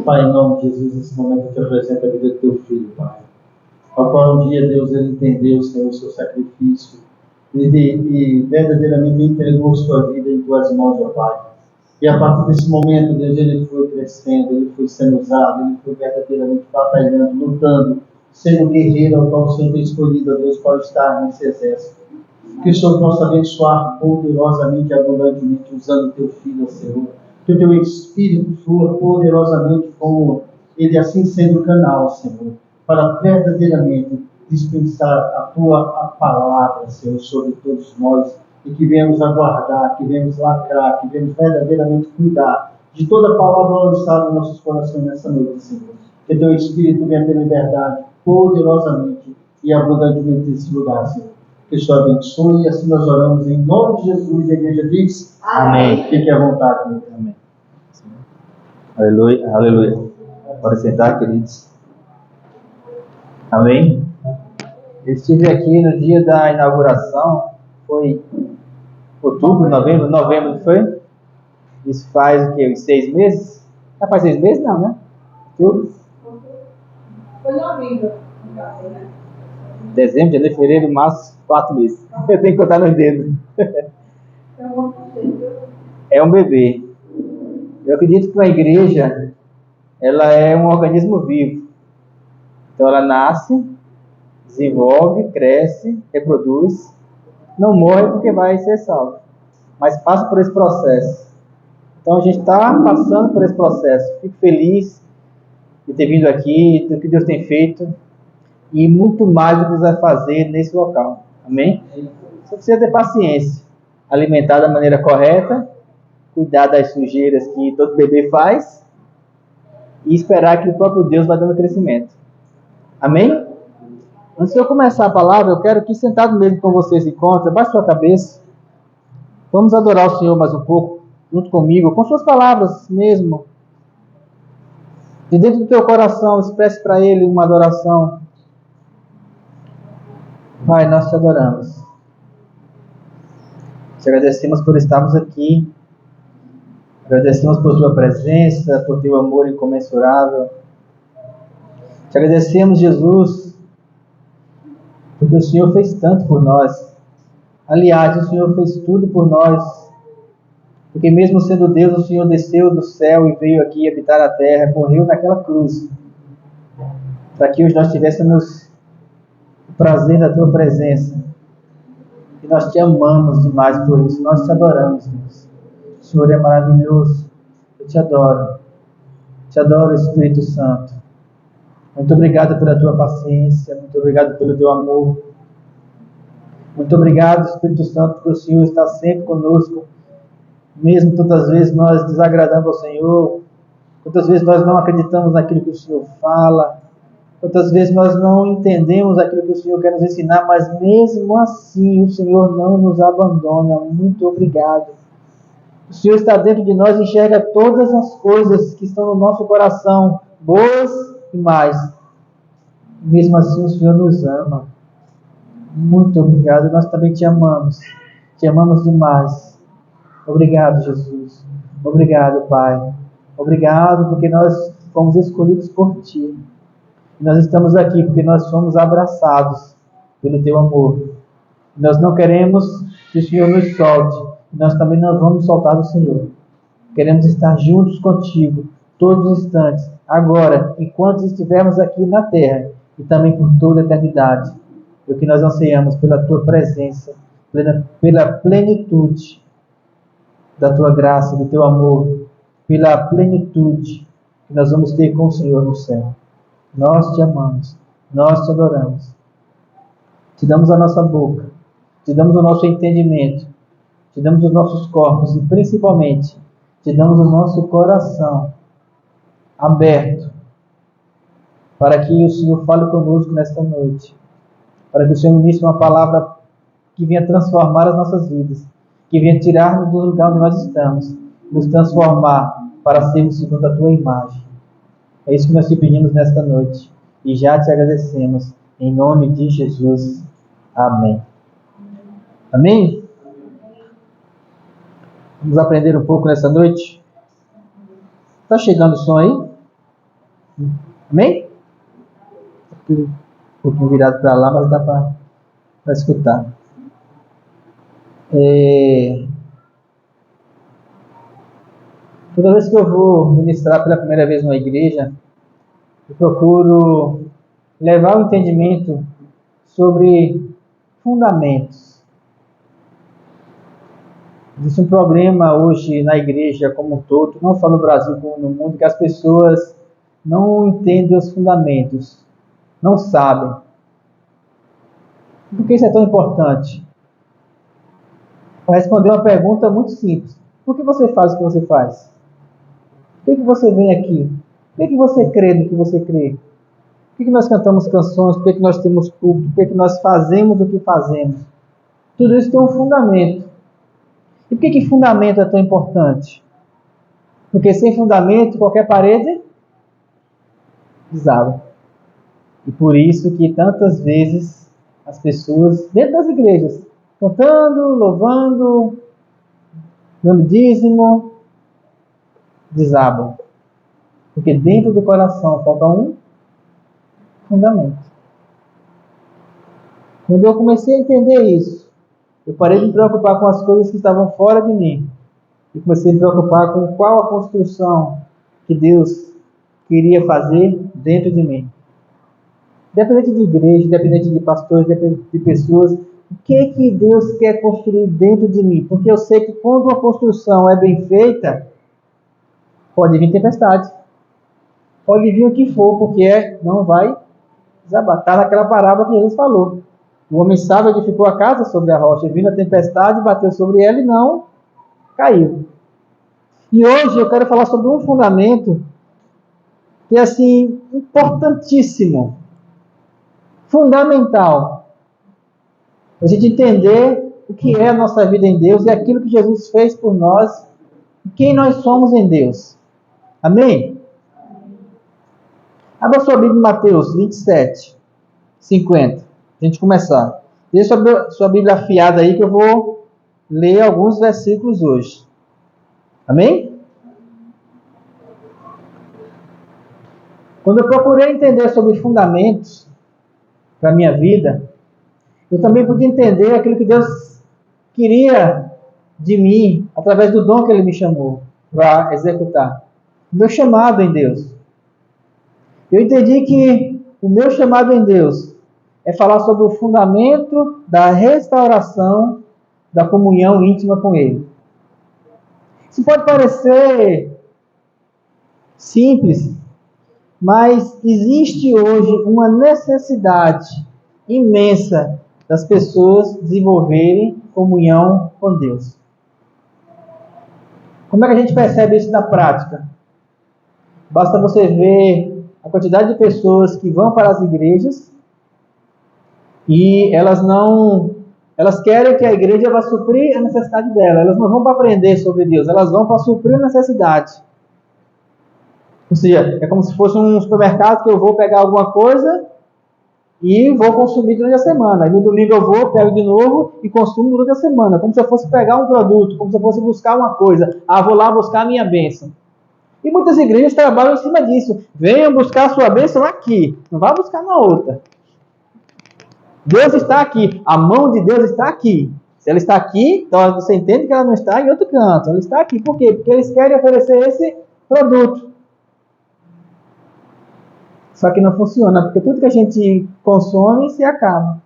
Pai, em nome de Jesus, nesse momento eu te apresento a vida do teu filho, Pai. Ao qual um dia, Deus, ele entendeu, Senhor, o seu sacrifício e verdadeiramente entregou sua vida em tuas mãos, ó Pai. E a partir desse momento, Deus, ele foi crescendo, ele foi sendo usado, ele foi verdadeiramente batalhando, lutando, sendo guerreiro ao qual o Senhor tem escolhido, ó Deus, para estar nesse exército. Que o Senhor possa abençoar poderosamente e abundantemente usando o teu filho, Senhor. Que o teu Espírito flua poderosamente como ele assim sendo o canal, Senhor, para verdadeiramente dispensar a palavra, Senhor, sobre todos nós e que venhamos aguardar, que venhamos lacrar, que venhamos verdadeiramente cuidar de toda a palavra lançada em nossos corações nessa noite, Senhor. Que teu Espírito venha ter liberdade poderosamente e abundantemente nesse lugar, Senhor. Que o Senhor abençoe e assim nós oramos em nome de Jesus. E a igreja diz: Amém. Fique à vontade, meu Deus. Amém. Aleluia, aleluia. Pode sentar, queridos. Amém. Eu estive aqui no dia da inauguração, foi outubro, novembro, não foi? Isso faz o quê? Uns 6 meses? Já faz 6 meses? Não, né? Outubro? Foi novembro. Dezembro, janeiro, fevereiro, março, 4 meses. Eu tenho que contar nos dedos. É um bebê. Eu acredito que uma igreja, ela é um organismo vivo. Então ela nasce, desenvolve, cresce, reproduz, não morre porque vai ser salvo, mas passa por esse processo. Então a gente está passando por esse processo. Fico feliz de ter vindo aqui, do que Deus tem feito e muito mais do que Deus vai fazer nesse local. Amém? Você precisa ter paciência, alimentar da maneira correta, cuidar das sujeiras que todo bebê faz e esperar que o próprio Deus vai dando crescimento. Amém? Antes de eu começar a palavra, eu quero que sentado mesmo com vocês se encontrem, baixe sua cabeça. Vamos adorar o Senhor mais um pouco, junto comigo, com suas palavras mesmo. De dentro do teu coração, expresse para Ele uma adoração. Pai, nós te adoramos. Te agradecemos por estarmos aqui. Agradecemos por tua presença, por teu amor incomensurável. Te agradecemos, Jesus, porque o Senhor fez tanto por nós. Aliás, o Senhor fez tudo por nós. Porque mesmo sendo Deus, o Senhor desceu do céu e veio aqui habitar a terra, morreu naquela cruz, para que hoje nós tivéssemos o prazer da tua presença. E nós te amamos demais por isso. Nós te adoramos, Deus. O Senhor é maravilhoso. Eu te adoro. Te adoro, Espírito Santo. Muito obrigado pela tua paciência. Muito obrigado pelo teu amor. Muito obrigado, Espírito Santo, porque o Senhor está sempre conosco. Mesmo tantas vezes nós desagradando ao Senhor. Quantas vezes nós não acreditamos naquilo que o Senhor fala. Quantas vezes nós não entendemos aquilo que o Senhor quer nos ensinar. Mas mesmo assim o Senhor não nos abandona. Muito obrigado. O Senhor está dentro de nós e enxerga todas as coisas que estão no nosso coração, boas e mais. Mesmo assim, o Senhor nos ama. Muito obrigado. Nós também te amamos. Te amamos demais. Obrigado, Jesus. Obrigado, Pai. Obrigado porque nós fomos escolhidos por Ti. E nós estamos aqui porque nós somos abraçados pelo Teu amor. Nós não queremos que o Senhor nos solte. Nós também não vamos soltar do Senhor. Queremos estar juntos contigo, todos os instantes, agora, enquanto estivermos aqui na terra, e também por toda a eternidade. É o que nós ansiamos pela tua presença, pela plenitude da tua graça, do teu amor, pela plenitude que nós vamos ter com o Senhor no céu. Nós te amamos, nós te adoramos. Te damos a nossa boca, te damos o nosso entendimento, te damos os nossos corpos e principalmente te damos o nosso coração aberto para que o Senhor fale conosco nesta noite, para que o Senhor ministre uma palavra que venha transformar as nossas vidas, que venha tirar-nos do lugar onde nós estamos, nos transformar para sermos segundo a tua imagem. É isso que nós te pedimos nesta noite e já te agradecemos em nome de Jesus. Amém. Amém? Vamos aprender um pouco nessa noite? Está chegando o som aí? Amém? Um pouquinho virado para lá, mas dá para escutar. Toda vez que eu vou ministrar pela primeira vez numa igreja, eu procuro levar o entendimento sobre fundamentos. Existe um problema hoje na igreja como um todo, não só no Brasil como no mundo, que as pessoas não entendem os fundamentos, não sabem. Por que isso é tão importante? Para responder uma pergunta muito simples. Por que você faz o que você faz? Por que você vem aqui? Por que você crê no que você crê? Por que nós cantamos canções? Por que nós temos público? Por que nós fazemos o que fazemos? Tudo isso tem um fundamento. E por que fundamento é tão importante? Porque sem fundamento, qualquer parede desaba. E por isso que tantas vezes as pessoas, dentro das igrejas, cantando, louvando, dando dízimo, desabam. Porque dentro do coração falta um fundamento. Quando eu comecei a entender isso, eu parei de me preocupar com as coisas que estavam fora de mim. E comecei a me preocupar com qual a construção que Deus queria fazer dentro de mim. Independente de igreja, independente de pastores, independente de pessoas, o que Deus quer construir dentro de mim? Porque eu sei que quando uma construção é bem feita, pode vir tempestade. Pode vir o que for, porque não vai desabar. Está naquela parábola que Jesus falou. O homem sábio edificou a casa sobre a rocha, vindo a tempestade, bateu sobre ela e não caiu. E hoje eu quero falar sobre um fundamento que é assim, importantíssimo, fundamental, a gente entender o que é a nossa vida em Deus e aquilo que Jesus fez por nós e quem nós somos em Deus. Amém? Abra sua Bíblia em Mateus 27, 50. A gente começar. Deixa sua Bíblia afiada aí que eu vou ler alguns versículos hoje. Amém? Quando eu procurei entender sobre fundamentos para a minha vida, eu também pude entender aquilo que Deus queria de mim, através do dom que Ele me chamou para executar. O meu chamado em Deus. Eu entendi que o meu chamado em Deus é falar sobre o fundamento da restauração da comunhão íntima com Ele. Isso pode parecer simples, mas existe hoje uma necessidade imensa das pessoas desenvolverem comunhão com Deus. Como é que a gente percebe isso na prática? Basta você ver a quantidade de pessoas que vão para as igrejas e elas querem que a igreja vá suprir a necessidade dela. Elas não vão para aprender sobre Deus, elas vão para suprir a necessidade. Ou seja, é como se fosse um supermercado que eu vou pegar alguma coisa e vou consumir durante a semana. E no domingo eu vou, pego de novo e consumo durante a semana. Como se eu fosse pegar um produto, como se eu fosse buscar uma coisa. Vou lá buscar a minha bênção. E muitas igrejas trabalham em cima disso. Venham buscar a sua bênção aqui. Não vá buscar na outra. Deus está aqui. A mão de Deus está aqui. Se ela está aqui, então você entende que ela não está em outro canto. Ela está aqui. Por quê? Porque eles querem oferecer esse produto. Só que não funciona, porque tudo que a gente consome se acaba.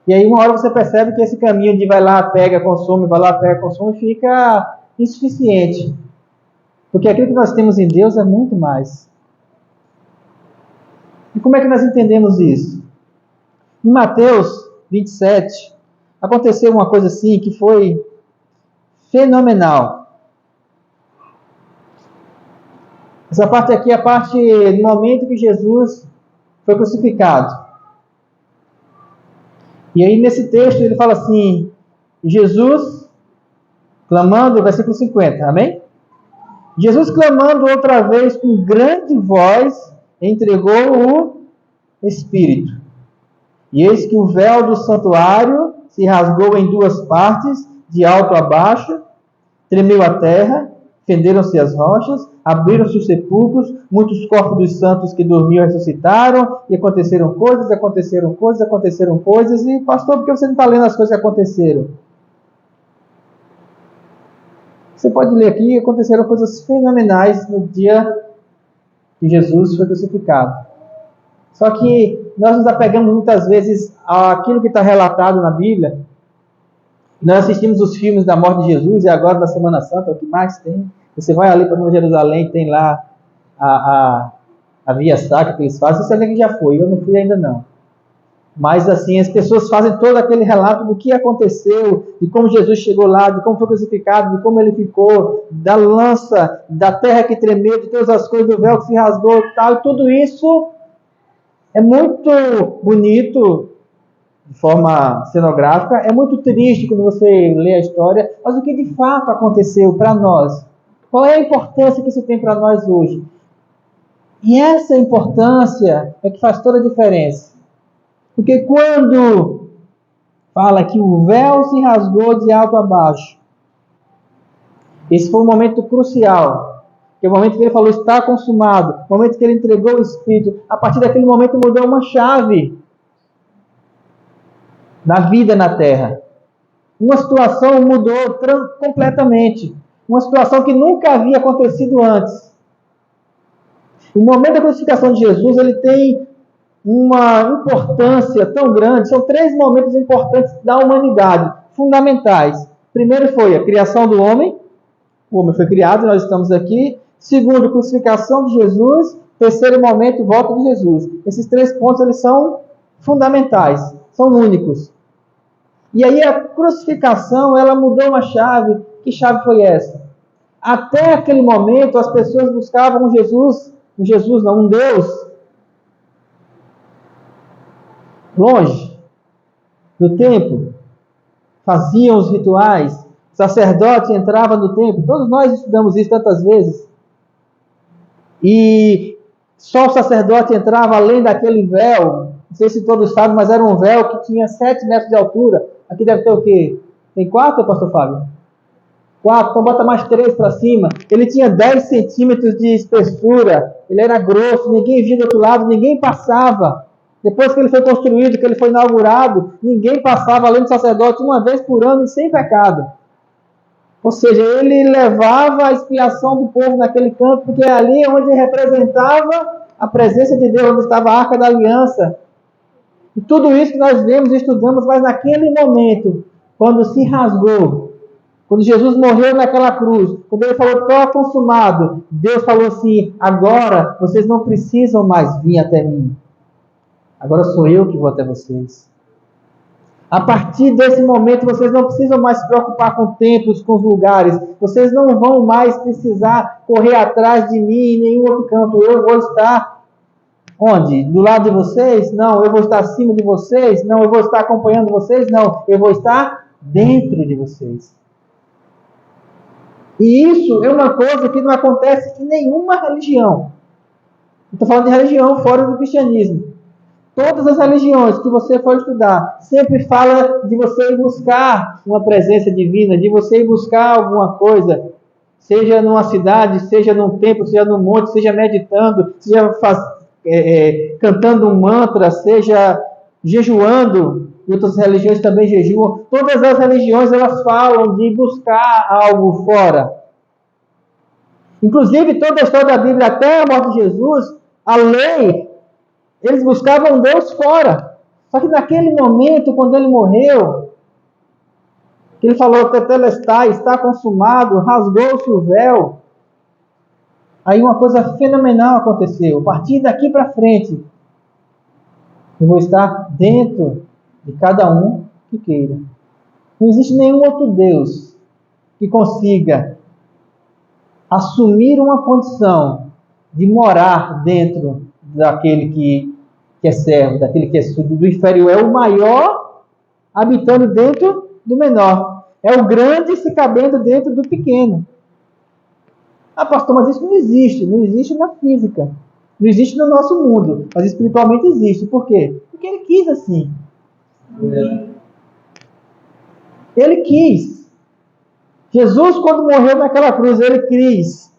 E aí uma hora você percebe que esse caminho de vai lá, pega, consome, vai lá, pega, consome, fica insuficiente. Porque aquilo que nós temos em Deus é muito mais. E como é que nós entendemos isso? Em Mateus 27, aconteceu uma coisa assim que foi fenomenal. Essa parte aqui é a parte do momento que Jesus foi crucificado. E aí nesse texto ele fala assim, Jesus clamando, versículo 50, amém? Jesus clamando outra vez com grande voz, entregou o Espírito. E eis que o véu do santuário se rasgou em duas partes, de alto a baixo, tremeu a terra, fenderam-se as rochas, abriram-se os sepulcros, muitos corpos dos santos que dormiam ressuscitaram, e aconteceram coisas, e pastor, por que você não está lendo as coisas que aconteceram? Você pode ler aqui, aconteceram coisas fenomenais no dia que Jesus foi crucificado. Só que nós nos apegamos muitas vezes àquilo que está relatado na Bíblia. Nós assistimos os filmes da morte de Jesus, e agora na Semana Santa, o que mais tem? Você vai ali para Nova Jerusalém, tem lá a Via Sacra que eles fazem. Você que já foi, eu não fui ainda não. Mas assim, as pessoas fazem todo aquele relato do que aconteceu, de como Jesus chegou lá, de como foi crucificado, de como ele ficou, da lança, da terra que tremeu, de todas as coisas, do véu que se rasgou e tal. E tudo isso é muito bonito, de forma cenográfica, é muito triste quando você lê a história, mas o que de fato aconteceu para nós? Qual é a importância que isso tem para nós hoje? E essa importância é que faz toda a diferença. Porque quando fala que o véu se rasgou de alto a baixo, esse foi um momento crucial, que é o momento que ele falou está consumado, o momento que ele entregou o Espírito. A partir daquele momento mudou uma chave na vida na terra. Uma situação mudou completamente. Uma situação que nunca havia acontecido antes. O momento da crucificação de Jesus, ele tem uma importância tão grande. São 3 momentos importantes da humanidade, fundamentais. Primeiro foi a criação do homem. O homem foi criado, nós estamos aqui. Segundo, a crucificação de Jesus. Terceiro momento, volta de Jesus. Esses 3 pontos, eles são fundamentais, são únicos. E aí a crucificação, ela mudou uma chave. Que chave foi essa? Até aquele momento, as pessoas buscavam um Deus longe do templo, faziam os rituais, o sacerdote entrava no templo. Todos nós estudamos isso tantas vezes. E só o sacerdote entrava além daquele véu. Não sei se todos sabem, mas era um véu que tinha 7 metros de altura. Aqui deve ter o quê? Tem 4, pastor Fábio? 4, então bota mais 3 para cima. Ele tinha 10 centímetros de espessura. Ele era grosso, ninguém via do outro lado, ninguém passava. Depois que ele foi construído, que ele foi inaugurado, ninguém passava além do sacerdote uma vez por ano e sem pecado. Ou seja, ele levava a expiação do povo naquele canto, porque ali é onde representava a presença de Deus, onde estava a Arca da Aliança. E tudo isso que nós vemos e estudamos, mas naquele momento, quando se rasgou, quando Jesus morreu naquela cruz, quando ele falou, está consumado, Deus falou assim, agora vocês não precisam mais vir até mim. Agora sou eu que vou até vocês. A partir desse momento, vocês não precisam mais se preocupar com templos, com os lugares. Vocês não vão mais precisar correr atrás de mim em nenhum outro canto. Eu vou estar onde? Do lado de vocês? Não. Eu vou estar acima de vocês? Não. Eu vou estar acompanhando vocês? Não. Eu vou estar dentro de vocês. E isso é uma coisa que não acontece em nenhuma religião. Estou falando de religião fora do cristianismo. Todas as religiões que você for estudar, sempre fala de você ir buscar uma presença divina, de você ir buscar alguma coisa, seja numa cidade, seja num templo, seja num monte, seja meditando, seja cantando um mantra, seja jejuando. Outras religiões também jejuam. Todas as religiões, elas falam de buscar algo fora. Inclusive, toda a história da Bíblia, até a morte de Jesus, a lei, eles buscavam Deus fora. Só que naquele momento, quando ele morreu, que ele falou, tetelestai, está consumado, rasgou-se o véu. Aí uma coisa fenomenal aconteceu. A partir daqui para frente, eu vou estar dentro de cada um que queira. Não existe nenhum outro Deus que consiga assumir uma condição de morar dentro daquele que é servo, daquele que é do inferior. É o maior habitando dentro do menor. É o grande se cabendo dentro do pequeno. Ah, pastor, mas isso não existe. Não existe na física. Não existe no nosso mundo. Mas espiritualmente existe. Por quê? Porque ele quis assim. Ele quis. Jesus, quando morreu naquela cruz, ele quis.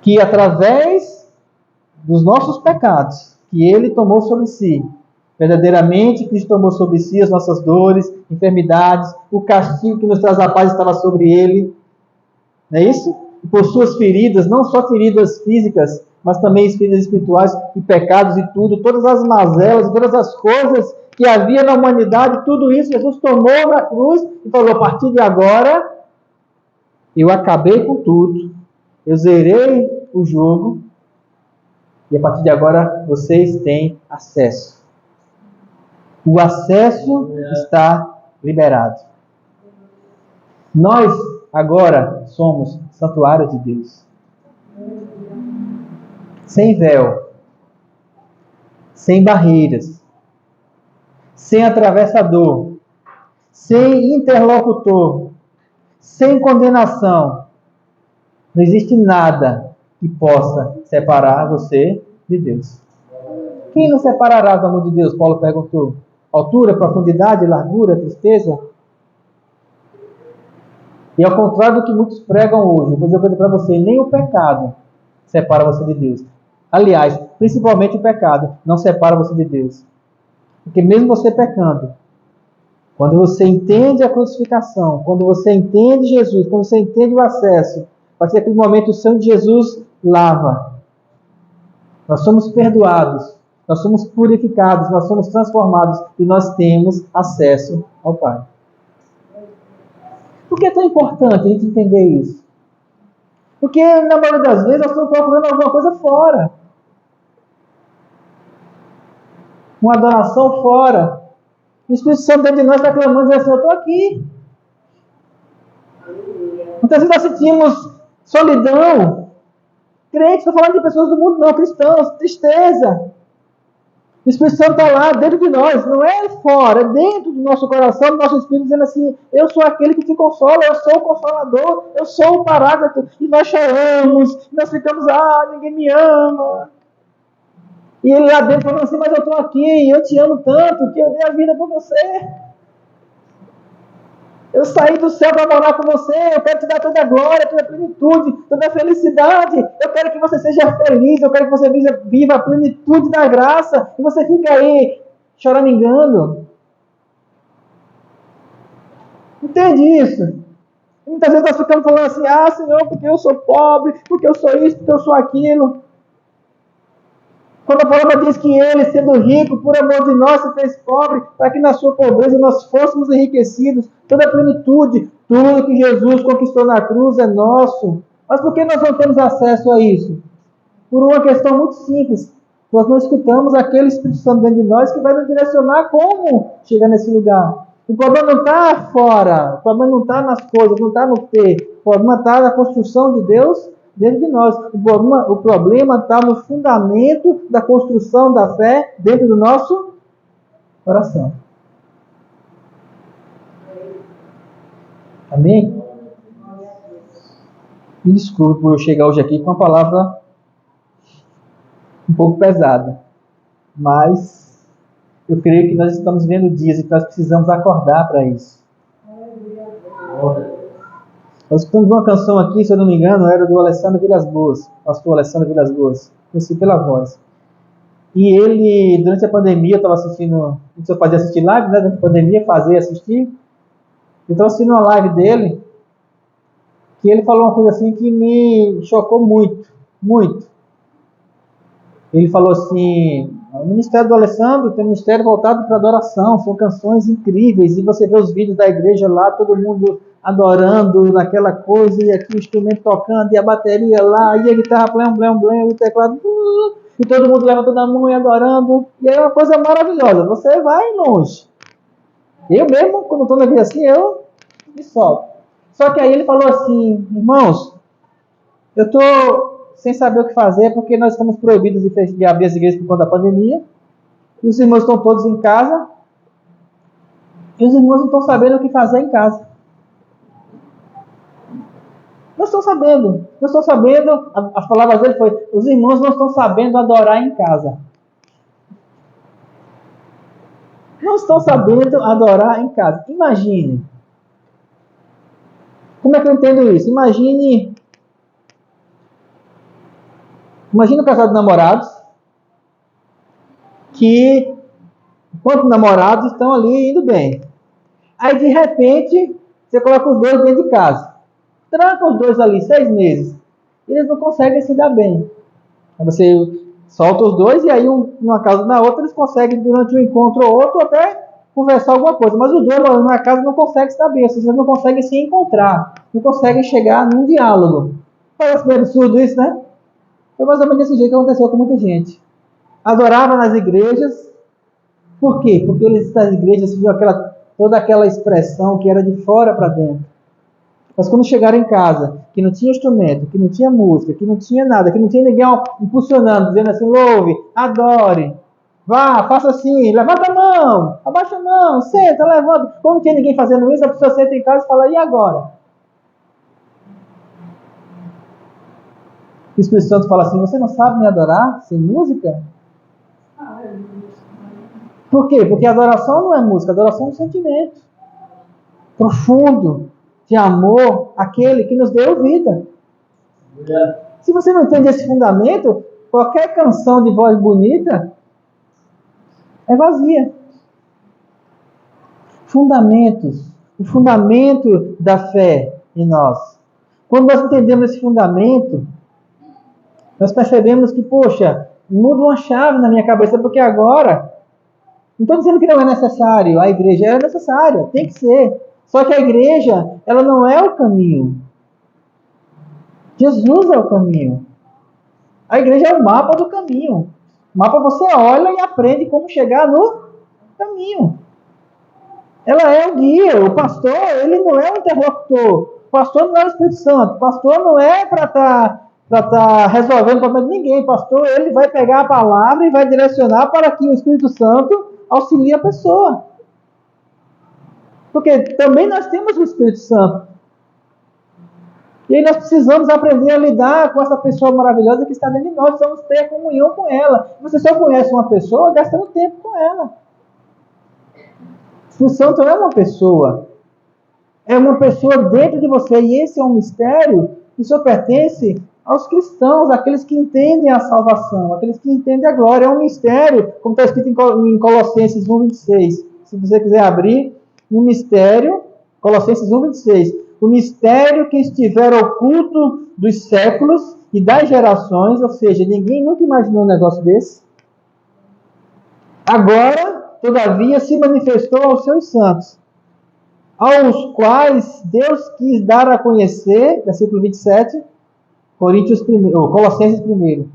que através dos nossos pecados, que Ele tomou sobre si, verdadeiramente Cristo tomou sobre si as nossas dores, enfermidades, o castigo que nos traz a paz estava sobre Ele, não é isso? E por suas feridas, não só feridas físicas, mas também feridas espirituais e pecados e tudo, todas as mazelas, todas as coisas que havia na humanidade, tudo isso Jesus tomou na cruz e falou: a partir de agora, eu acabei com tudo, eu zerei o jogo, e a partir de agora vocês têm acesso. O acesso está liberado. Nós agora somos santuários de Deus. Sem véu, sem barreiras, sem atravessador, sem interlocutor, sem condenação. Não existe nada que possa separar você de Deus. Quem nos separará do amor de Deus? Paulo perguntou. Altura, profundidade, largura, tristeza? E ao contrário do que muitos pregam hoje, eu vou dizer uma coisa para você: nem o pecado separa você de Deus. Aliás, principalmente o pecado não separa você de Deus. Porque mesmo você pecando, quando você entende a crucificação, quando você entende Jesus, quando você entende o acesso, a partir daquele momento o sangue de Jesus lava. Nós somos perdoados, nós somos purificados, nós somos transformados e nós temos acesso ao Pai. Por que é tão importante a gente entender isso? Porque na maioria das vezes nós estamos procurando alguma coisa fora. Uma adoração fora. O Espírito Santo dentro de nós está clamando e diz assim: eu estou aqui. Muitas vezes nós sentimos solidão. Crentes, estou falando de pessoas do mundo, não, cristãos, tristeza. O Espírito Santo está lá dentro de nós, não é fora, é dentro do nosso coração, do nosso espírito, dizendo assim: eu sou aquele que te consola, eu sou o consolador, eu sou o paráclito. E nós choramos, nós ficamos: ninguém me ama. E ele lá dentro falando assim: mas eu estou aqui, eu te amo tanto que eu dei a vida por você. Eu saí do céu para morar com você, eu quero te dar toda a glória, toda a plenitude, toda a felicidade. Eu quero que você seja feliz, eu quero que você viva a plenitude da graça. E você fica aí choramingando. Entende isso? Muitas vezes nós ficamos falando assim: Senhor, porque eu sou pobre, porque eu sou isso, porque eu sou aquilo. Quando a palavra diz que Ele, sendo rico, por amor de nós, se fez pobre, para que na sua pobreza nós fôssemos enriquecidos, toda a plenitude, tudo que Jesus conquistou na cruz é nosso. Mas por que nós não temos acesso a isso? Por uma questão muito simples: nós não escutamos aquele Espírito Santo dentro de nós que vai nos direcionar como chegar nesse lugar. O problema não está fora, o problema não está nas coisas, não está no ter, o problema está na construção de Deus dentro de nós. O problema está no fundamento da construção da fé dentro do nosso coração. Amém? Me desculpe por eu chegar hoje aqui com uma palavra um pouco pesada, mas eu creio que nós estamos vendo dias e que nós precisamos acordar para isso. Nós escutamos uma canção aqui, se eu não me engano, era do Alessandro Vilas Boas, pastor Alessandro Vilas Boas, conheci pela voz. E ele, durante a pandemia, eu estava assistindo, eu fazia assistir live, né? Durante a pandemia, assistir. Eu estava assistindo uma live dele, que ele falou uma coisa assim que me chocou muito, muito. Ele falou assim: o ministério do Alessandro tem um ministério voltado para adoração, são canções incríveis, e você vê os vídeos da igreja lá, todo mundo adorando naquela coisa, e aqui o instrumento tocando, e a bateria lá, e a guitarra blém, blém, blém, o teclado, e todo mundo levantando a mão e adorando, e é uma coisa maravilhosa, você vai longe. Eu mesmo, quando estou na vida assim, eu me solto. Só que aí ele falou assim: irmãos, eu estou sem saber o que fazer, porque nós estamos proibidos de abrir as igrejas por conta da pandemia, e os irmãos estão todos em casa, e os irmãos não estão sabendo o que fazer em casa. Não estão sabendo, as palavras dele foi: os irmãos não estão sabendo adorar em casa. Não estão sabendo adorar em casa. Imagine. Como é que eu entendo isso? Imagine Imagina um casal de namorados que, enquanto namorados, estão ali indo bem. Aí, de repente, você coloca os dois dentro de casa. Tranca os dois ali 6 meses. Eles não conseguem se dar bem. Aí você solta os dois e aí, uma casa na outra, eles conseguem, durante um encontro ou outro, até conversar alguma coisa. Mas os dois, numa casa, não conseguem se dar bem. Vocês não conseguem se encontrar. Não conseguem chegar num diálogo. Parece meio absurdo isso, né? Foi mais ou menos desse jeito que aconteceu com muita gente. Adorava nas igrejas. Por quê? Porque eles, nas igrejas, viam toda aquela expressão que era de fora para dentro. Mas quando chegaram em casa, que não tinha instrumento, que não tinha música, que não tinha nada, que não tinha ninguém impulsionando, dizendo assim, louve, adore, vá, faça assim, levanta a mão, abaixa a mão, senta, levanta. Quando não tinha ninguém fazendo isso, a pessoa senta em casa e fala, e agora? O Espírito Santo fala assim, você não sabe me adorar sem música? Por quê? Porque a adoração não é música, a adoração é um sentimento profundo de amor àquele que nos deu vida. Se você não entende esse fundamento, qualquer canção de voz bonita é vazia. Fundamentos. O fundamento da fé em nós. Quando nós entendemos esse fundamento, nós percebemos que, poxa, muda uma chave na minha cabeça, porque agora, não estou dizendo que não é necessário, a igreja é necessária, tem que ser. Só que a igreja, ela não é o caminho. Jesus é o caminho. A igreja é o mapa do caminho. O mapa você olha e aprende como chegar no caminho. Ela é o guia. O pastor, ele não é o interlocutor. O pastor não é o Espírito Santo. O pastor não é para estar resolvendo o problema de ninguém. O pastor, ele vai pegar a palavra e vai direcionar para que o Espírito Santo auxilie a pessoa. Porque também nós temos o Espírito Santo. E aí nós precisamos aprender a lidar com essa pessoa maravilhosa que está dentro de nós. Precisamos ter comunhão com ela. Você só conhece uma pessoa gastando tempo com ela. O Espírito Santo não é uma pessoa. É uma pessoa dentro de você. E esse é um mistério que só pertence aos cristãos, aqueles que entendem a salvação, aqueles que entendem a glória. É um mistério, como está escrito em Colossenses 1,26. Se você quiser abrir, um mistério, Colossenses 1,26. O mistério que estiver oculto dos séculos e das gerações, ou seja, ninguém nunca imaginou um negócio desse. Agora, todavia, se manifestou aos seus santos, aos quais Deus quis dar a conhecer, versículo 27, Colossenses 1,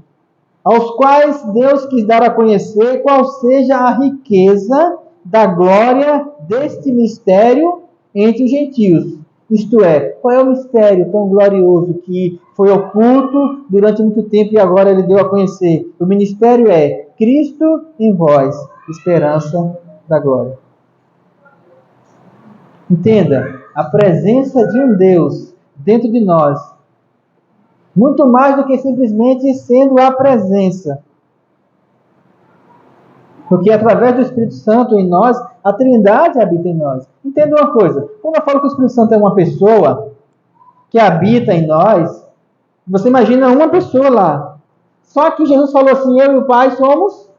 aos quais Deus quis dar a conhecer qual seja a riqueza da glória deste mistério entre os gentios. Isto é, qual é o mistério tão glorioso que foi oculto durante muito tempo e agora ele deu a conhecer? O ministério é Cristo em vós, esperança da glória. Entenda, a presença de um Deus dentro de nós, muito mais do que simplesmente sendo a presença. Porque através do Espírito Santo em nós, a Trindade habita em nós. Entenda uma coisa, quando eu falo que o Espírito Santo é uma pessoa que habita em nós, você imagina uma pessoa lá. Só que Jesus falou assim, eu e o Pai somos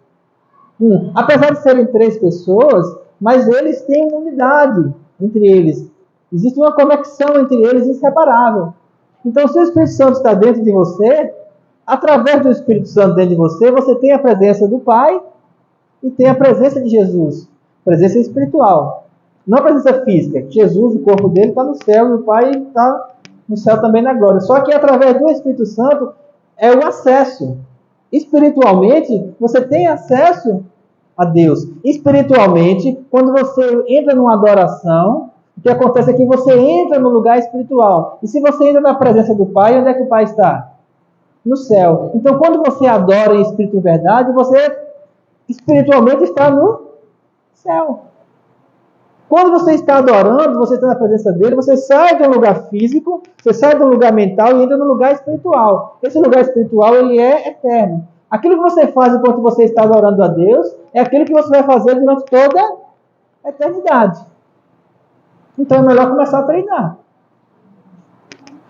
um. Apesar de serem 3 pessoas, mas eles têm uma unidade entre eles. Existe uma conexão entre eles inseparável. Então, se o Espírito Santo está dentro de você, através do Espírito Santo dentro de você, você tem a presença do Pai e tem a presença de Jesus. Presença espiritual. Não a presença física. Jesus, o corpo dele, está no céu e o Pai está no céu também na glória. Só que através do Espírito Santo é o acesso. Espiritualmente, você tem acesso a Deus. Espiritualmente, quando você entra numa adoração, o que acontece é que você entra no lugar espiritual. E se você entra na presença do Pai, onde é que o Pai está? No céu. Então, quando você adora em espírito e verdade, você espiritualmente está no céu. Quando você está adorando, você está na presença dele, você sai de um lugar físico, você sai de um lugar mental e entra no lugar espiritual. Esse lugar espiritual, ele é eterno. Aquilo que você faz enquanto você está adorando a Deus, é aquilo que você vai fazer durante toda a eternidade. Então é melhor começar a treinar.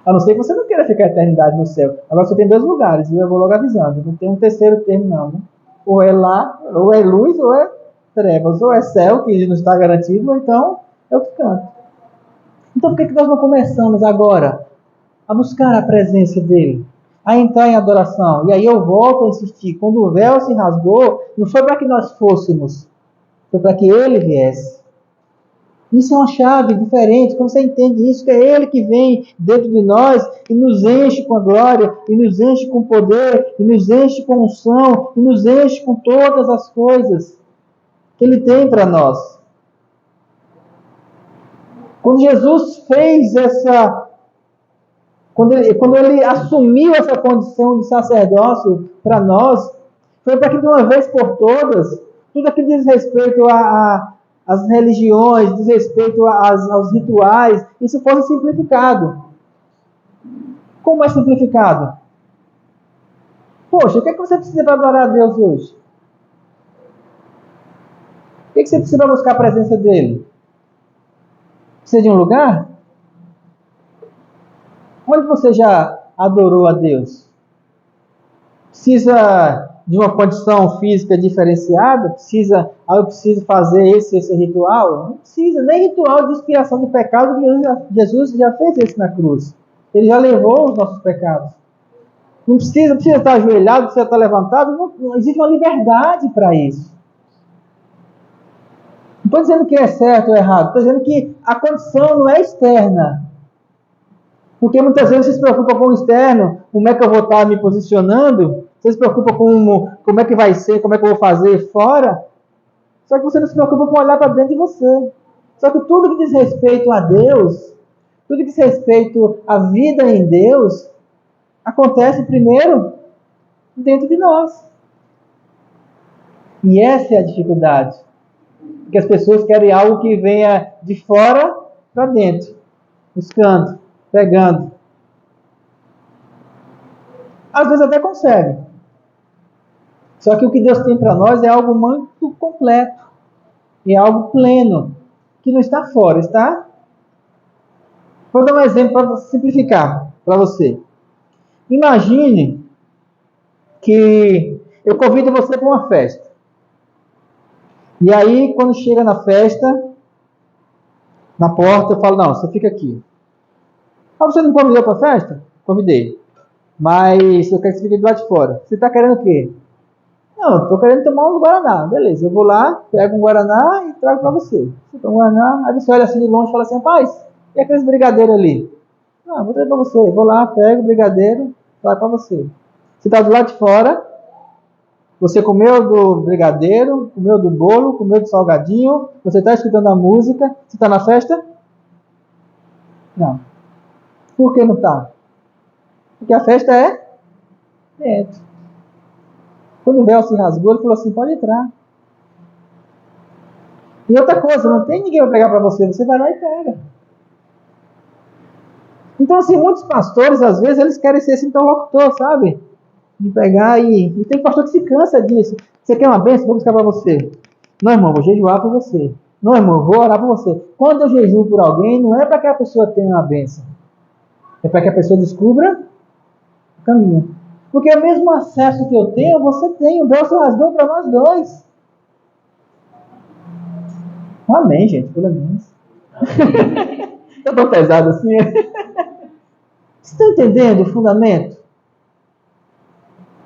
A não ser que você não queira ficar a eternidade no céu. Agora você tem 2 lugares, e eu vou logo avisando. Não tem um terceiro termo, não. Né? Ou é lá, ou é luz, ou é trevas. Ou é céu, que não está garantido, ou então é outro canto. Então por que nós não começamos agora a buscar a presença dele? A entrar em adoração? E aí eu volto a insistir. Quando o véu se rasgou, não foi para que nós fôssemos, foi para que ele viesse. Isso é uma chave diferente. Quando você entende isso, que é ele que vem dentro de nós e nos enche com a glória, e nos enche com poder, e nos enche com unção, e nos enche com todas as coisas que ele tem para nós. Quando Jesus fez essa... Quando ele assumiu essa condição de sacerdócio para nós, foi para que de uma vez por todas, tudo aquilo que diz respeito às religiões, diz respeito aos rituais, isso fosse simplificado. Como é simplificado? Poxa, o que é que você precisa para adorar a Deus hoje? O que é que você precisa para buscar a presença dele? Precisa de um lugar? Onde você já adorou a Deus? Precisa de uma condição física diferenciada? Eu preciso fazer esse ritual? Não precisa, nem ritual de expiação de pecado, que Jesus já fez isso na cruz. Ele já levou os nossos pecados. Não precisa estar ajoelhado, não precisa estar levantado, não existe uma liberdade para isso. Não estou dizendo que é certo ou errado, estou dizendo que a condição não é externa. Porque muitas vezes você se preocupa com o externo, como é que eu vou estar me posicionando, você se preocupa com como é que vai ser, como é que eu vou fazer fora, só que você não se preocupa com olhar para dentro de você. Só que tudo que diz respeito a Deus, tudo que diz respeito à vida em Deus, acontece primeiro dentro de nós. E essa é a dificuldade. Porque as pessoas querem algo que venha de fora para dentro, buscando, pegando. Às vezes até consegue. Só que o que Deus tem para nós é algo muito completo. E é algo pleno. Que não está fora, está? Vou dar um exemplo para simplificar para você. Imagine que eu convido você para uma festa. E aí, quando chega na festa, na porta, eu falo, não, você fica aqui. Ah, você não me convidou para a festa? Convidei. Mas eu quero que você fique do lado de fora. Você está querendo o quê? Não, estou querendo tomar um Guaraná. Beleza, eu vou lá, pego um Guaraná e trago para você. Você toma um Guaraná, aí você olha assim de longe e fala assim, rapaz, e aqueles brigadeiros ali? Não, vou trazer para você. Vou lá, pego o brigadeiro, trago para você. Você está do lado de fora, você comeu do brigadeiro, comeu do bolo, comeu do salgadinho, você está escutando a música, você está na festa? Não. Por que não está? Porque a festa é dentro. Quando o véu se rasgou, ele falou assim, pode entrar. E outra coisa, não tem ninguém para pegar para você, você vai lá e pega. Então, assim, muitos pastores, às vezes, eles querem ser esse interlocutor, sabe? De pegar e tem pastor que se cansa disso. Você quer uma bênção? Vou buscar para você. Não, irmão, vou jejuar por você. Não, irmão, vou orar por você. Quando eu jejuo por alguém, não é para que a pessoa tenha uma bênção. É para que a pessoa descubra o caminho. Porque o mesmo acesso que eu tenho, você tem. O véu se rasgou para nós dois. Amém, gente, pelo menos. Eu tô pesado assim. Vocês estão entendendo o fundamento?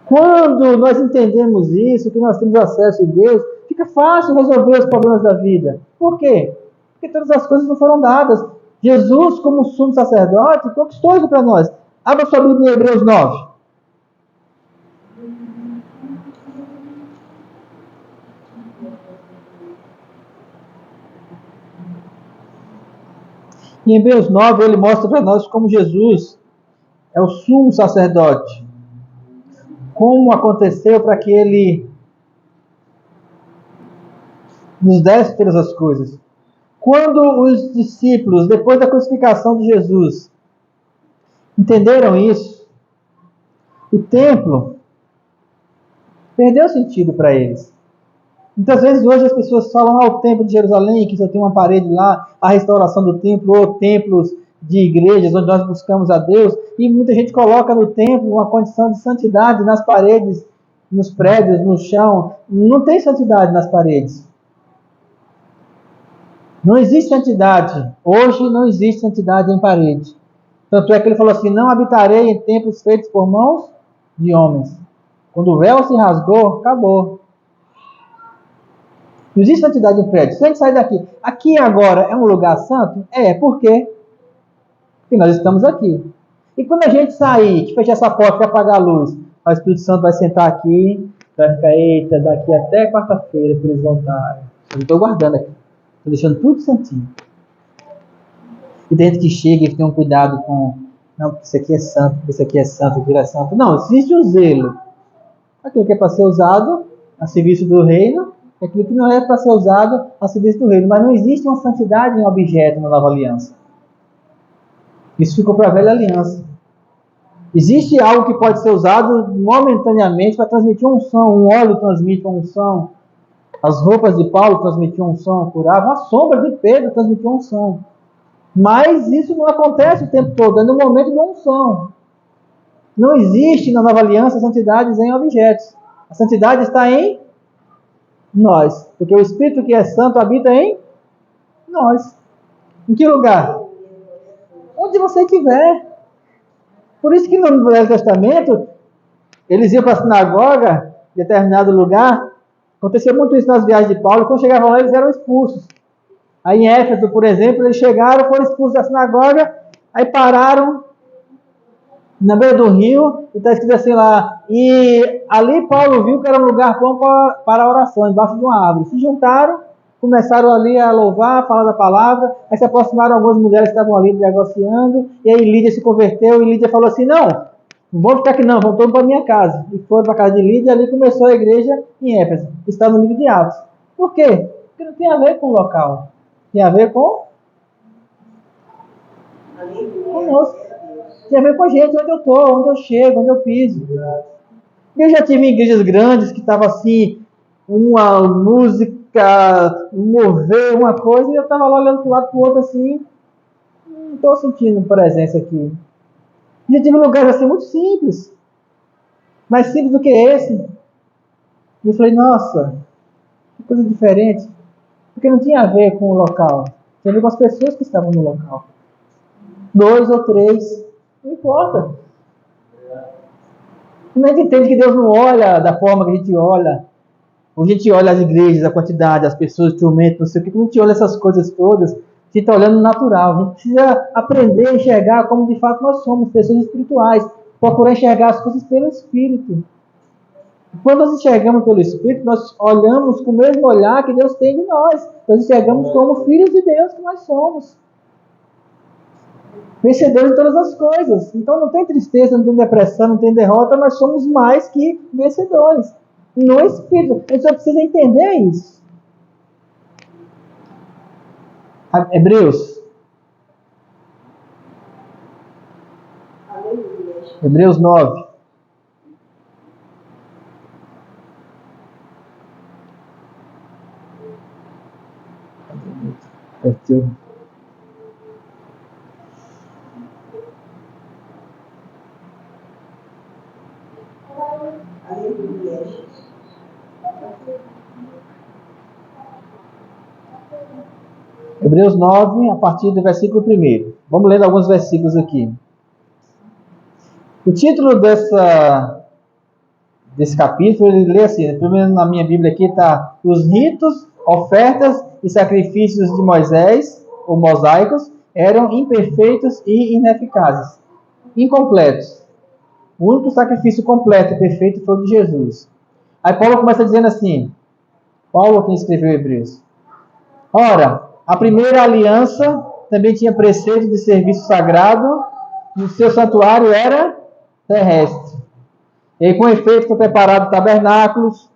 Quando nós entendemos isso, que nós temos acesso a Deus, fica fácil resolver os problemas da vida. Por quê? Porque todas as coisas não foram dadas. Jesus, como sumo sacerdote, conquistou isso para nós. Abra sua Bíblia em Hebreus 9. Em Hebreus 9, ele mostra para nós como Jesus é o sumo sacerdote. Como aconteceu para que ele nos desse todas as coisas. Quando os discípulos, depois da crucificação de Jesus, entenderam isso, o templo perdeu sentido para eles. Muitas vezes hoje as pessoas falam, o templo de Jerusalém, que só tem uma parede lá, a restauração do templo, ou templos de igrejas onde nós buscamos a Deus, e muita gente coloca no templo uma condição de santidade nas paredes, nos prédios, no chão. Não tem santidade nas paredes. Não existe santidade. Hoje não existe santidade em parede. Tanto é que ele falou assim: não habitarei em templos feitos por mãos de homens. Quando o véu se rasgou, acabou. Não existe santidade em prédio. Se a gente sair daqui, aqui agora é um lugar santo? Por quê? Porque nós estamos aqui. E quando a gente sair, que fechar essa porta, que apagar a luz, o Espírito Santo vai sentar aqui, vai ficar, eita, daqui até quarta-feira, que eles voltarem. Eu estou guardando aqui. Estou deixando tudo santinho. E tem gente que chega e tem um cuidado com, não, isso aqui é santo, isso aqui é santo, aquilo é santo. Não, existe o zelo. Aquilo que é para ser usado a serviço do reino, aquilo que não é para ser usado a serviço do reino. Mas não existe uma santidade em objeto na nova aliança. Isso ficou para a velha aliança. Existe algo que pode ser usado momentaneamente para transmitir unção. Um óleo transmite uma unção. As roupas de Paulo transmitiam unção, curavam. A sombra de Pedro transmitia unção. Mas isso não acontece o tempo todo. É no momento da unção. Não existe na nova aliança santidades em objetos. A santidade está em nós. Porque o Espírito que é santo habita em nós. Em que lugar? Onde você estiver. Por isso que no Velho Testamento, eles iam para a sinagoga, em determinado lugar. Acontecia muito isso nas viagens de Paulo. Quando chegavam lá, eles eram expulsos. Aí em Éfeso, por exemplo, eles chegaram, foram expulsos da sinagoga, aí pararam na beira do rio, e está escrito assim lá, e ali Paulo viu que era um lugar bom para a oração, embaixo de uma árvore. Se juntaram, começaram ali a louvar, a falar da palavra, aí se aproximaram algumas mulheres que estavam ali negociando, e aí Lídia se converteu, e Lídia falou assim: não vamos ficar aqui não, vamos todos para a minha casa. E foram para a casa de Lídia, e ali começou a igreja em Éfeso. Está no livro de Atos. Por quê? Porque não tem a ver com o local. Tem a ver com conosco. Tem a ver com a gente, onde eu estou, onde eu chego, onde eu piso. Eu já tive igrejas grandes que estava assim, uma música, um mover, uma coisa, e eu estava lá olhando para o lado, para o outro assim, não estou sentindo presença aqui. Já tive lugares assim muito simples, mais simples do que esse. E eu falei: nossa, que coisa diferente. Porque não tinha a ver com o local, tinha a ver com as pessoas que estavam no local. 2 ou 3, não importa. A gente entende que Deus não olha da forma que a gente olha. A gente olha as igrejas, a quantidade, as pessoas, instrumentos, não sei o que. Quando a gente olha essas coisas todas, a gente está olhando no natural. A gente precisa aprender a enxergar como de fato nós somos, pessoas espirituais. Procurar enxergar as coisas pelo Espírito. Quando nós enxergamos pelo Espírito, nós olhamos com o mesmo olhar que Deus tem de nós. Nós enxergamos como filhos de Deus que nós somos. Vencedores de todas as coisas. Então não tem tristeza, não tem depressão, não tem derrota, nós somos mais que vencedores. No Espírito. A gente só precisa entender isso. Hebreus 9. Hebreus 9, a partir do versículo 1. Vamos ler alguns versículos aqui. O título desse capítulo, ele lê assim, primeiro na minha Bíblia aqui está: os ritos, ofertas e sacrifícios de Moisés, ou mosaicos, eram imperfeitos e ineficazes, incompletos. O único sacrifício completo e perfeito foi o de Jesus. Aí Paulo começa dizendo assim, Paulo quem escreveu Hebreus: ora, a primeira aliança também tinha preceito de serviço sagrado, e o seu santuário era terrestre. E com efeito foi preparado tabernáculos,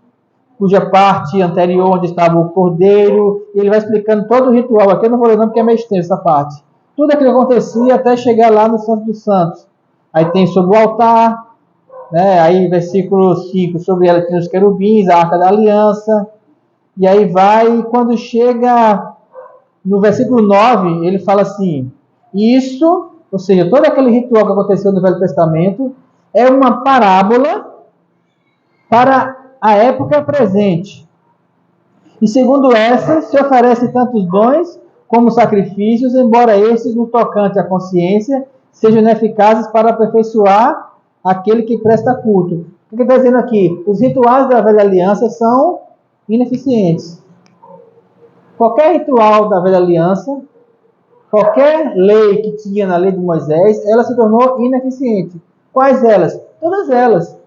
cuja parte anterior, onde estava o cordeiro, e ele vai explicando todo o ritual. Aqui eu não vou ler não, porque é meio extenso essa parte. Tudo aquilo que acontecia até chegar lá no Santo dos Santos. Aí tem sobre o altar, né? Aí versículo 5, sobre ela tinha os querubins, a arca da aliança, e aí vai, quando chega no versículo 9, ele fala assim: Isso, ou seja, todo aquele ritual que aconteceu no Velho Testamento é uma parábola para a época presente. E segundo essa, se oferece tantos dons como sacrifícios, embora estes, no tocante à consciência, sejam ineficazes para aperfeiçoar aquele que presta culto. O que está dizendo aqui? Os rituais da velha aliança são ineficientes. Qualquer ritual da velha aliança, qualquer lei que tinha na lei de Moisés, ela se tornou ineficiente. Quais elas? Todas elas.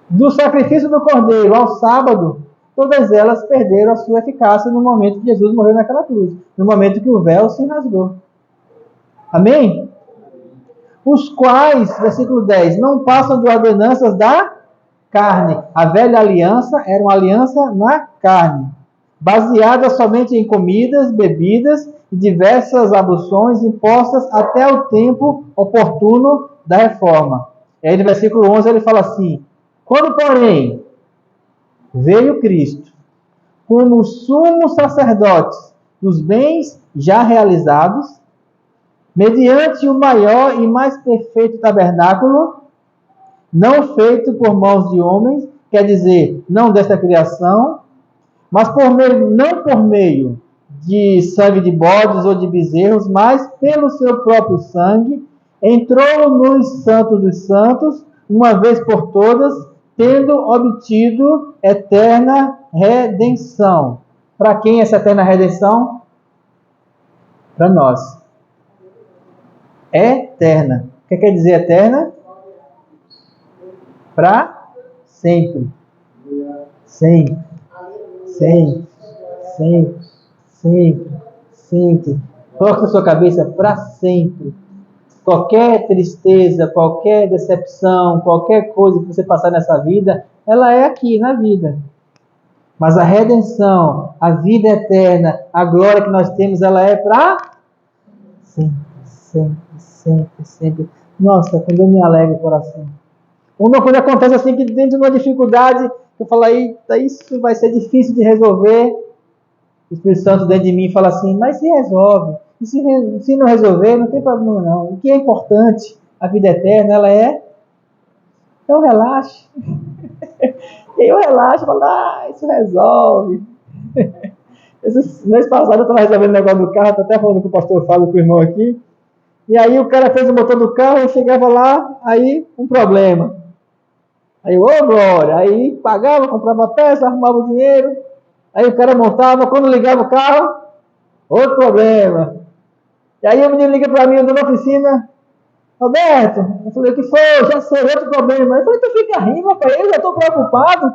Do sacrifício do cordeiro ao sábado, todas elas perderam a sua eficácia no momento que Jesus morreu naquela cruz, no momento que o véu se rasgou. Amém? Os quais, versículo 10, não passam de ordenanças da carne. A velha aliança era uma aliança na carne, baseada somente em comidas, bebidas e diversas abluções impostas até o tempo oportuno da reforma. E aí no versículo 11 ele fala assim: quando, porém, veio Cristo como sumo sacerdote dos bens já realizados, mediante o maior e mais perfeito tabernáculo, não feito por mãos de homens, quer dizer, não desta criação, mas não por meio de sangue de bodes ou de bezerros, mas pelo seu próprio sangue, entrou nos santos dos santos, uma vez por todas, tendo obtido eterna redenção. Para quem essa eterna redenção? Para nós. Eterna. O que quer dizer eterna? Para sempre. Sempre. Sempre. Sempre. Sempre. Sempre. Coloque na sua cabeça para sempre. Qualquer tristeza, qualquer decepção, qualquer coisa que você passar nessa vida, ela é aqui na vida. Mas a redenção, a vida eterna, a glória que nós temos, ela é para sempre, sempre, sempre, sempre. Nossa, quando eu me alegro o coração. Uma coisa acontece assim, que dentro de uma dificuldade, eu falo, isso vai ser difícil de resolver. O Espírito Santo dentro de mim fala assim, mas se resolve. E se não resolver, não tem problema não. O que é importante, a vida eterna, ela é... Então relaxe. E eu relaxo, falo, isso resolve. Esse mês passado eu estava resolvendo o negócio do carro, estou até falando com o pastor Fábio, com o irmão aqui. E aí o cara fez o motor do carro, eu chegava lá, aí um problema. Aí eu, glória, aí pagava, comprava peça, arrumava o dinheiro. Aí o cara montava, quando ligava o carro, outro problema. E aí o menino liga para mim, eu na oficina, Roberto, eu falei, o que foi? Já sei, outro problema. Eu falei, tu fica rindo, rapaz, eu já estou preocupado.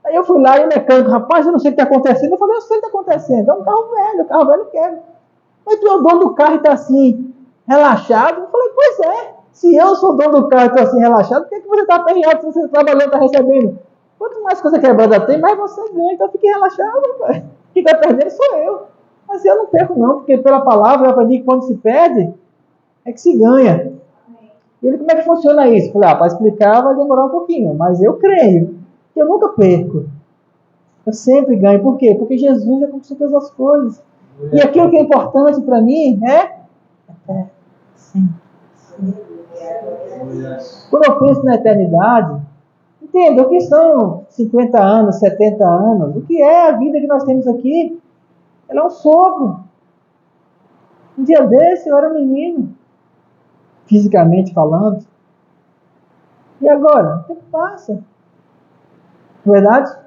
Aí eu fui lá e o mecânico, rapaz, eu não sei o que está acontecendo. Eu falei, eu sei o que está acontecendo, é um carro velho quebra. Mas tu é o dono do carro e está assim, relaxado. Eu falei, pois é, se eu sou o dono do carro e estou assim, relaxado, por que você está aperreado se você está trabalhando, está recebendo? Quanto mais coisa quebrada tem, mais você ganha, então fique relaxado, rapaz. Quem está perdendo sou eu. Mas eu não perco não, porque pela palavra eu aprendi que quando se perde, é que se ganha. E ele, como é que funciona isso? Eu falei, para explicar vai demorar um pouquinho, mas eu creio que eu nunca perco. Eu sempre ganho. Por quê? Porque Jesus já conquistou todas as coisas. E aquilo que é importante para mim é sim. Quando eu penso na eternidade, entenda, o que são 50 anos, 70 anos? O que é a vida que nós temos aqui? Ela é um sopro. Um dia desse eu era menino, fisicamente falando. E agora? O tempo passa. Não é verdade?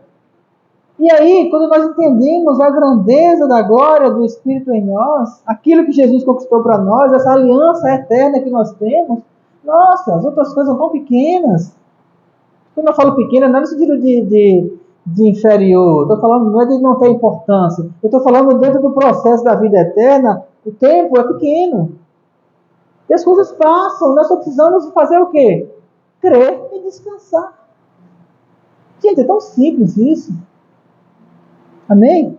E aí, quando nós entendemos a grandeza da glória do Espírito em nós, aquilo que Jesus conquistou para nós, essa aliança eterna que nós temos, nossa, as outras coisas são tão pequenas. Quando eu falo pequena, não é no sentido de inferior. Estou falando, não é de não ter importância. Eu estou falando dentro do processo da vida eterna, o tempo é pequeno. E as coisas passam, nós só precisamos fazer o quê? Crer e descansar. Gente, é tão simples isso. Amém?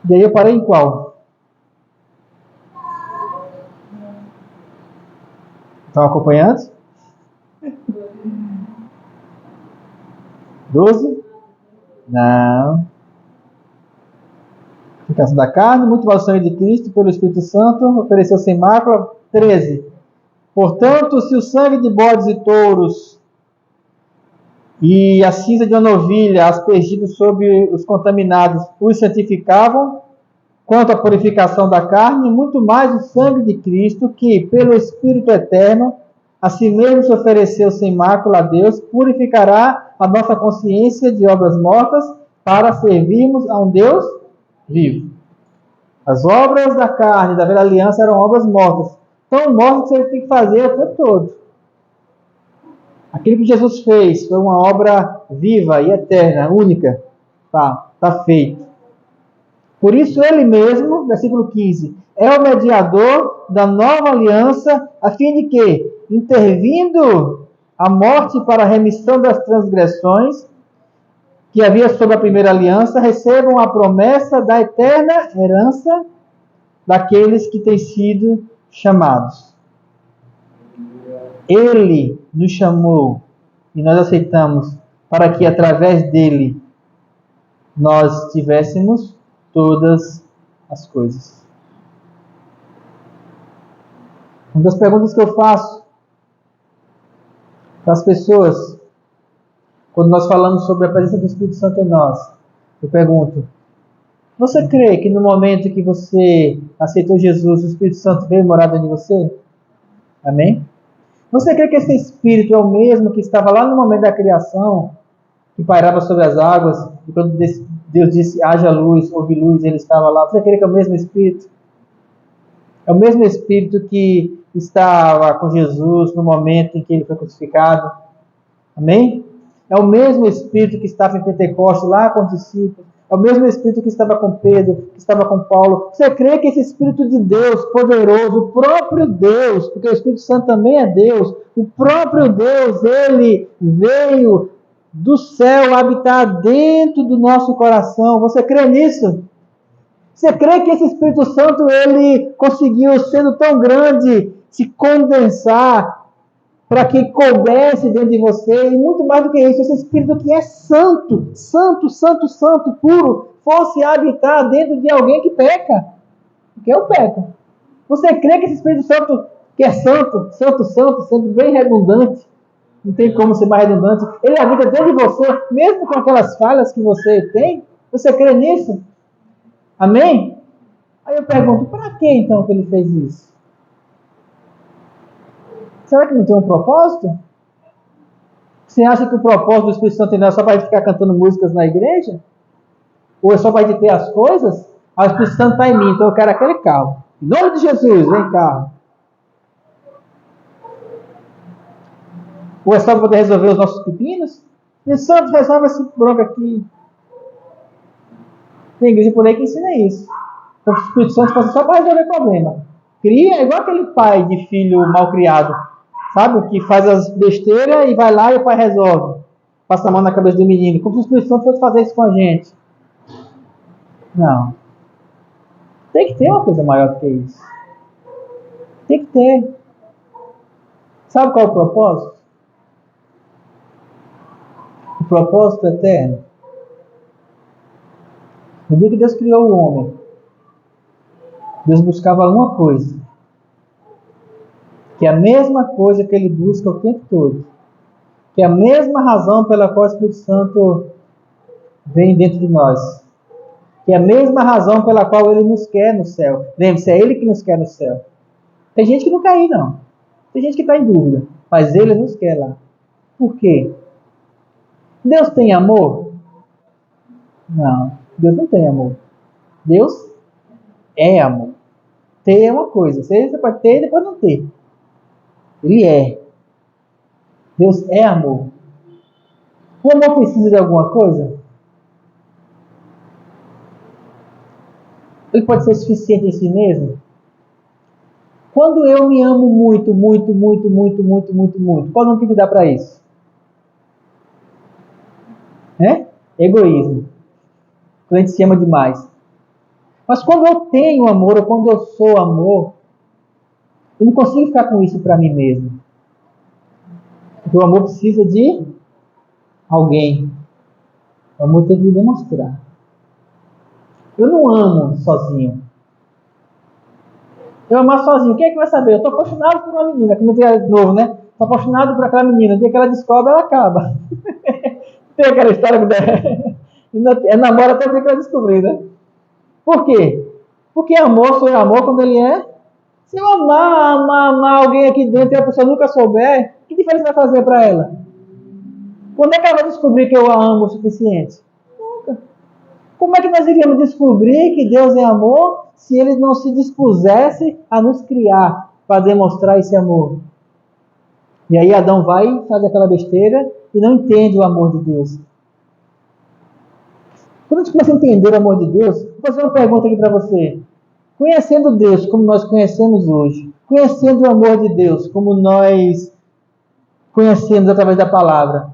E aí eu parei em qual? Estão acompanhando? 12? Não. purificação da carne, muito mais o sangue de Cristo pelo Espírito Santo, ofereceu sem mácula. 13. Portanto, se o sangue de bodes e touros e a cinza de uma novilha aspergidos sobre os contaminados os santificavam, quanto à purificação da carne, muito mais o sangue de Cristo, que, pelo Espírito eterno, a si mesmo se ofereceu sem mácula a Deus, purificará a nossa consciência de obras mortas para servirmos a um Deus vivo. As obras da carne, da velha aliança, eram obras mortas. Tão mortas que ele tem que fazer o tempo todo. Aquilo que Jesus fez foi uma obra viva e eterna, única. Está feito. Por isso ele mesmo, versículo 15, é o mediador da nova aliança, a fim de que, intervindo a morte para a remissão das transgressões que havia sobre a primeira aliança, recebam a promessa da eterna herança daqueles que têm sido chamados. Ele nos chamou e nós aceitamos para que através dele nós tivéssemos todas as coisas. Uma das perguntas que eu faço para as pessoas, quando nós falamos sobre a presença do Espírito Santo em nós, eu pergunto: você crê que no momento que você aceitou Jesus, o Espírito Santo veio morar dentro de você? Amém? Você crê que esse Espírito é o mesmo que estava lá no momento da criação, que pairava sobre as águas, e quando Deus disse, haja luz, houve luz, ele estava lá? Você crê que é o mesmo Espírito? É o mesmo Espírito que estava com Jesus no momento em que ele foi crucificado? Amém? É o mesmo Espírito que estava em Pentecostes, lá com os discípulos. É o mesmo Espírito que estava com Pedro, que estava com Paulo. Você crê que esse Espírito de Deus, poderoso, o próprio Deus, porque o Espírito Santo também é Deus, o próprio Deus, ele veio do céu habitar dentro do nosso coração? Você crê nisso? Você crê que esse Espírito Santo, ele conseguiu, sendo tão grande, se condensar para que coubesse dentro de você? E muito mais do que isso, esse Espírito que é santo, santo, santo, santo, puro, fosse habitar dentro de alguém que peca. Porque eu peco. Você crê que esse Espírito Santo, que é santo, santo, santo, sendo bem redundante, não tem como ser mais redundante, ele habita dentro de você, mesmo com aquelas falhas que você tem? Você crê nisso? Amém? Aí eu pergunto, para que então que ele fez isso? Será que não tem um propósito? Você acha que o propósito do Espírito Santo não é só para a gente ficar cantando músicas na igreja? Ou é só para a gente ter as coisas? Ah, o Espírito Santo está em mim, então eu quero aquele carro. Em nome de Jesus, vem carro. Ou é só para poder resolver os nossos pepinos? Espírito Santo, resolve esse bronca aqui. Tem igreja por aí que ensina isso. O Espírito Santo passa só para resolver problema. Cria, é igual aquele pai de filho mal criado, sabe? Que faz as besteiras e vai lá e o pai resolve. Passa a mão na cabeça do menino. Como se o Espírito Santo fosse fazer isso com a gente. Não. Tem que ter uma coisa maior do que isso. Tem que ter. Sabe qual é o propósito? O propósito eterno. No dia que Deus criou o homem, Deus buscava uma coisa, que é a mesma coisa que ele busca o tempo todo, que é a mesma razão pela qual o Espírito Santo vem dentro de nós, que é a mesma razão pela qual ele nos quer no céu. Lembre-se, é ele que nos quer no céu. Tem gente que não quer ir, não. Tem gente que está em dúvida, mas ele nos quer lá. Por quê? Deus tem amor? Não, Deus não tem amor. Deus é amor. Ter é uma coisa. Você pode ter e depois não ter. Ele é. Deus é amor. O amor precisa de alguma coisa? Ele pode ser suficiente em si mesmo? Quando eu me amo muito, muito, muito, muito, muito, muito, muito, qual o nome que dá para isso? Egoísmo. Quando a gente se ama demais. Mas quando eu tenho amor, ou quando eu sou amor, eu não consigo ficar com isso para mim mesmo. Porque o amor precisa de alguém. O amor tem que me demonstrar. Eu não amo sozinho. Eu amar sozinho, quem é que vai saber? Eu estou apaixonado por uma menina, como eu dizia de novo, né? Estou apaixonado por aquela menina. O dia que ela descobre, ela acaba. Tem aquela história que é namora até o dia que ela descobrir, né? Por quê? Porque amor só é amor quando ele é. Se eu amar alguém aqui dentro e a pessoa nunca souber, que diferença vai fazer para ela? Quando é que ela vai descobrir que eu a amo o suficiente? Nunca. Como é que nós iríamos descobrir que Deus é amor se Ele não se dispusesse a nos criar para demonstrar esse amor? E aí Adão vai e faz aquela besteira e não entende o amor de Deus. Quando a gente começa a entender o amor de Deus, vou fazer uma pergunta aqui para você. Conhecendo Deus como nós conhecemos hoje, conhecendo o amor de Deus como nós conhecemos através da palavra,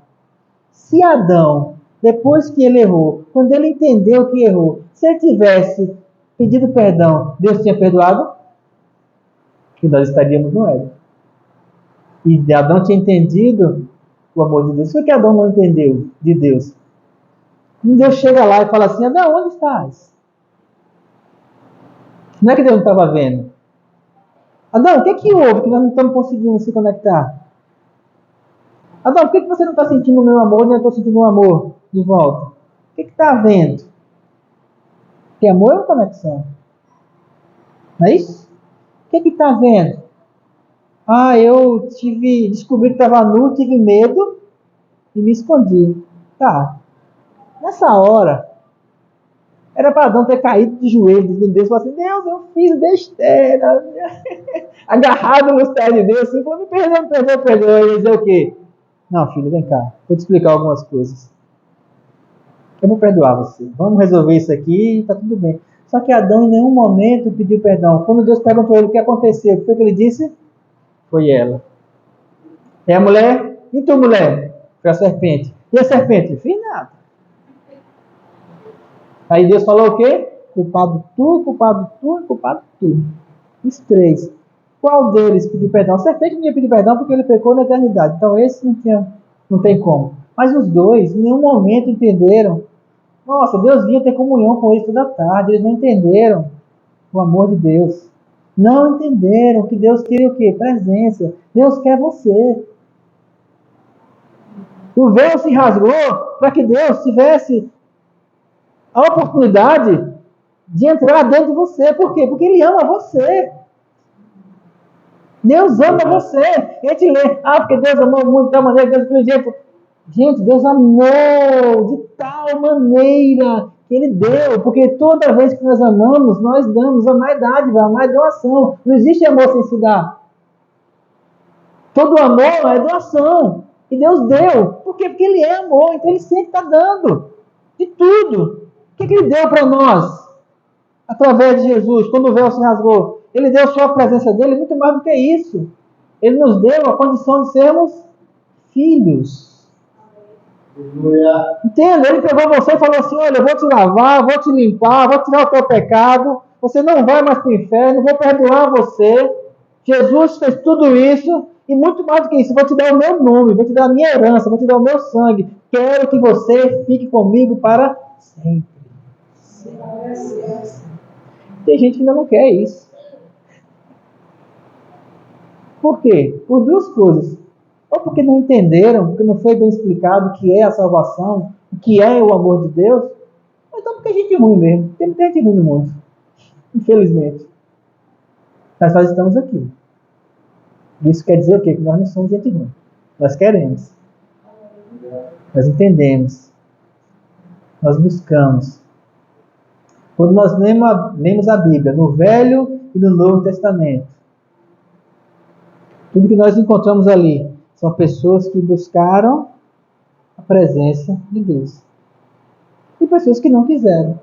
se Adão, depois que ele errou, quando ele entendeu que errou, se ele tivesse pedido perdão, Deus tinha perdoado? E nós estaríamos no Éden. E Adão tinha entendido o amor de Deus. Por que Adão não entendeu de Deus? Quando Deus chega lá e fala assim, Adão, onde estás? Não é que Deus não estava vendo. Adão, o que é que houve que nós não estamos conseguindo se conectar? Adão, por que você não está sentindo o meu amor, nem eu estou sentindo o amor de volta? O que está havendo? Porque amor é uma conexão. Não é isso? O que está havendo? Eu descobri que estava nu, tive medo e me escondi. Tá. Nessa hora, era para Adão ter caído de joelhos de Deus e falar assim, Deus, eu fiz besteira. Agarrado nos pés de Deus, assim, falou, me perdoa. Ele dizer o quê? Não, filho, vem cá, vou te explicar algumas coisas. Eu vou perdoar você. Vamos resolver isso aqui e tá tudo bem. Só que Adão em nenhum momento pediu perdão. Quando Deus perguntou a ele o que aconteceu, o que foi que ele disse? Foi ela. É a mulher? E tu, mulher? Foi a serpente. E a serpente? Fiz nada. Aí Deus falou o quê? Culpado tu, culpado tu e culpado tu. Os três. Qual deles pediu perdão? A serpente não ia pedir perdão porque ele pecou na eternidade. Então esse não tem como. Mas os dois em nenhum momento entenderam. Nossa, Deus vinha ter comunhão com eles toda tarde. Eles não entenderam o amor de Deus. Não entenderam que Deus queria o quê? Presença. Deus quer você. O véu se rasgou para que Deus tivesse a oportunidade de entrar dentro de você. Por quê? Porque Ele ama você. Deus ama você. A gente lê, porque Deus amou muito de tal maneira, Deus pelo jeito. Gente, Deus amou de tal maneira que Ele deu, porque toda vez que nós amamos, nós damos. Amar é dádiva, amar é doação. Não existe amor sem se dar. Todo amor é doação. E Deus deu. Por quê? Porque Ele é amor, então Ele sempre está dando. De tudo. O que Ele deu para nós? Através de Jesus, quando o véu se rasgou. Ele deu só a presença dele, muito mais do que isso. Ele nos deu a condição de sermos filhos. Entenda? Ele pegou você e falou assim, olha, eu vou te lavar, vou te limpar, vou tirar o teu pecado, você não vai mais para o inferno, vou perdoar você. Jesus fez tudo isso, e muito mais do que isso, vou te dar o meu nome, vou te dar a minha herança, vou te dar o meu sangue. Quero que você fique comigo para sempre. Tem gente que ainda não quer isso. Por quê? Por duas coisas. Ou porque não entenderam, porque não foi bem explicado o que é a salvação, o que é o amor de Deus. Ou então porque é gente ruim mesmo. Tem muita gente ruim no mundo. Infelizmente. Mas nós estamos aqui. Isso quer dizer o quê? Que nós não somos gente ruim. Nós queremos. Nós entendemos. Nós buscamos. Quando nós lemos a Bíblia, no Velho e no Novo Testamento, tudo que nós encontramos ali são pessoas que buscaram a presença de Deus. E pessoas que não quiseram.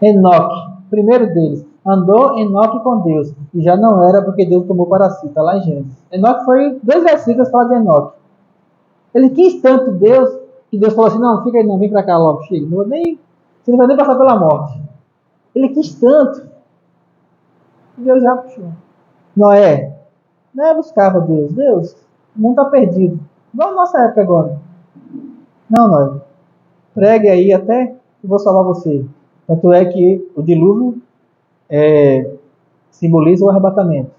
Enoque, primeiro deles, andou Enoque com Deus, e já não era porque Deus tomou para si, está lá em Gênesis. Enoque foi 2 versículos falam de Enoque. Ele quis tanto Deus, que Deus falou assim, não, fica aí não, vem para cá logo, chega, você não vai nem passar pela morte. Ele quis tanto, que Deus já puxou. Noé buscava Deus, o mundo está perdido. Igual a nossa época agora. Não, Noé, pregue aí até e vou salvar você. Tanto é que o dilúvio simboliza o arrebatamento.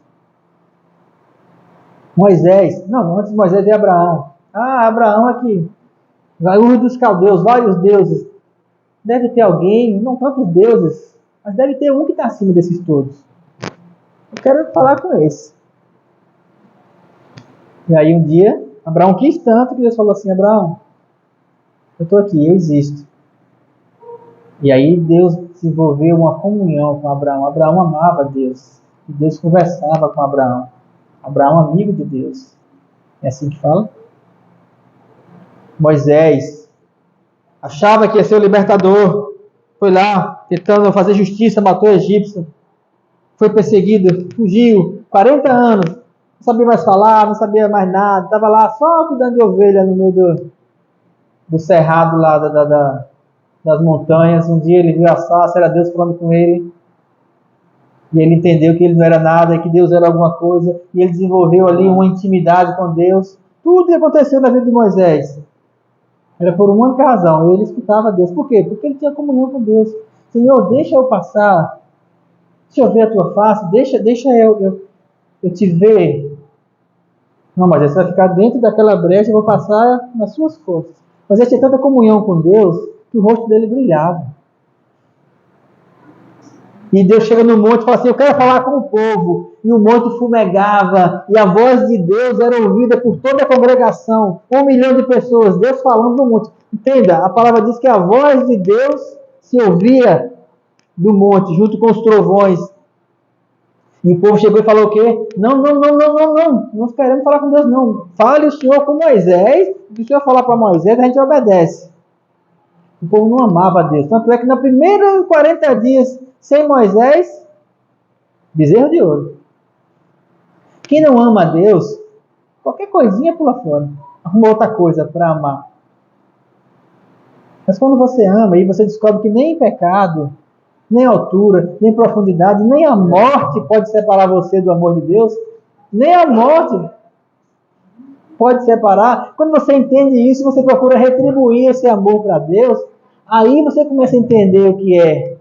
Moisés, não, antes de Moisés é Abraão. Abraão aqui, Ur dos caldeus, vários deuses. Deve ter alguém, não tantos deuses, mas deve ter um que está acima desses todos. Eu quero falar com esse. E aí um dia, Abraão quis tanto que Deus falou assim: Abraão, eu estou aqui, eu existo. E aí Deus desenvolveu uma comunhão com Abraão. Abraão amava Deus. E Deus conversava com Abraão. Abraão, amigo de Deus. É assim que fala? Moisés achava que ia ser o libertador. Foi lá, tentando fazer justiça, matou o egípcio. Foi perseguido, fugiu, 40 anos. Não sabia mais falar, não sabia mais nada. Estava lá só cuidando de ovelha no meio do cerrado lá das montanhas. Um dia ele viu a sarça, era Deus falando com ele. E ele entendeu que ele não era nada, que Deus era alguma coisa. E ele desenvolveu ali uma intimidade com Deus. Tudo que aconteceu na vida de Moisés era por uma única razão. Ele escutava Deus. Por quê? Porque ele tinha comunhão com Deus. Senhor, deixa eu passar. Deixa eu ver a tua face. Deixa eu te ver. Não, mas você vai ficar dentro daquela brecha e eu vou passar nas suas costas. Mas ele tinha tanta comunhão com Deus que o rosto dele brilhava. E Deus chega no monte e fala assim: eu quero falar com o povo. E o monte fumegava. E a voz de Deus era ouvida por toda a congregação. 1 milhão de pessoas. Deus falando no monte. Entenda, a palavra diz que a voz de Deus se ouvia do monte, junto com os trovões. E o povo chegou e falou o quê? Não. Não queremos falar com Deus, não. Fale o Senhor com Moisés. Se o Senhor falar para Moisés, a gente obedece. O povo não amava a Deus. Tanto é que na primeira 40 dias sem Moisés, bezerro de ouro. Quem não ama a Deus, qualquer coisinha pula fora. Arruma outra coisa para amar. Mas quando você ama e você descobre que nem pecado, nem altura, nem profundidade, nem a morte pode separar você do amor de Deus, nem a morte pode separar. Quando você entende isso, você procura retribuir esse amor para Deus, aí você começa a entender o que é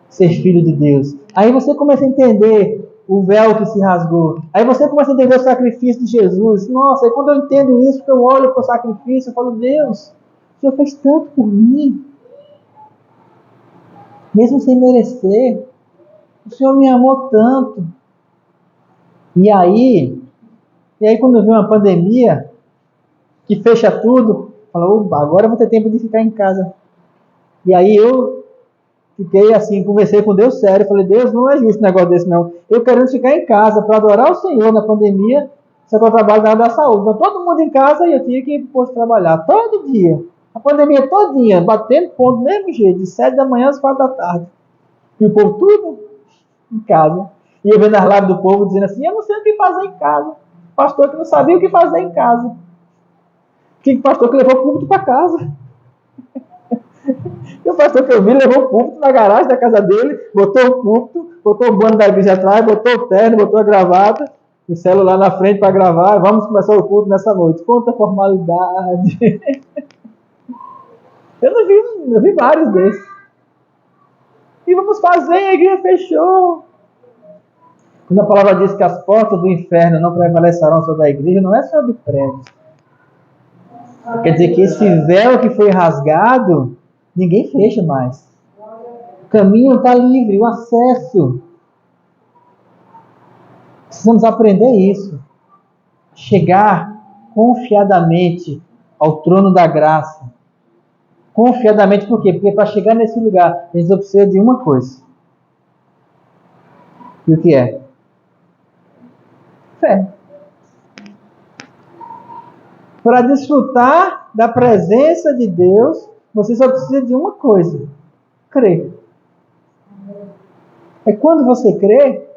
ser filho de Deus. Aí você começa a entender o véu que se rasgou. Aí você começa a entender o sacrifício de Jesus. Nossa, e quando eu entendo isso, que eu olho para o sacrifício, eu falo: Deus, o Senhor fez tanto por mim. Mesmo sem merecer. O Senhor me amou tanto. E aí quando vem uma pandemia, que fecha tudo, fala: agora eu vou ter tempo de ficar em casa. E aí eu fiquei assim, conversei com Deus sério, falei: Deus, não é justo um negócio desse não. Eu querendo ficar em casa para adorar o Senhor na pandemia, só que eu trabalho na área da saúde. Então todo mundo em casa e eu tinha que ir para o posto trabalhar, todo dia. A pandemia todinha, batendo ponto do mesmo jeito, de 7 da manhã às 4 da tarde. E o povo tudo em casa. E eu vendo as lives do povo dizendo assim: eu não sei o que fazer em casa. Pastor que não sabia o que fazer em casa. Que pastor que levou o púlpito para casa. E o pastor que eu vi levou o púlpito na garagem da casa dele, botou o púlpito, botou o banco da igreja atrás, botou o terno, botou a gravata, o celular na frente para gravar. Vamos começar o culto nessa noite. Quanta formalidade. Eu vi vários desses. E vamos fazer, a igreja fechou. Quando a palavra diz que as portas do inferno não prevalecerão sobre a igreja, não é sobre prédios. Quer dizer que esse véu que foi rasgado, ninguém fecha mais. O caminho está livre, o acesso. Precisamos aprender isso. Chegar confiadamente ao trono da graça. Confiadamente, por quê? Porque para chegar nesse lugar, a gente precisa de uma coisa. E o que é? Fé. Para desfrutar da presença de Deus, você só precisa de uma coisa: crer. É quando você crê,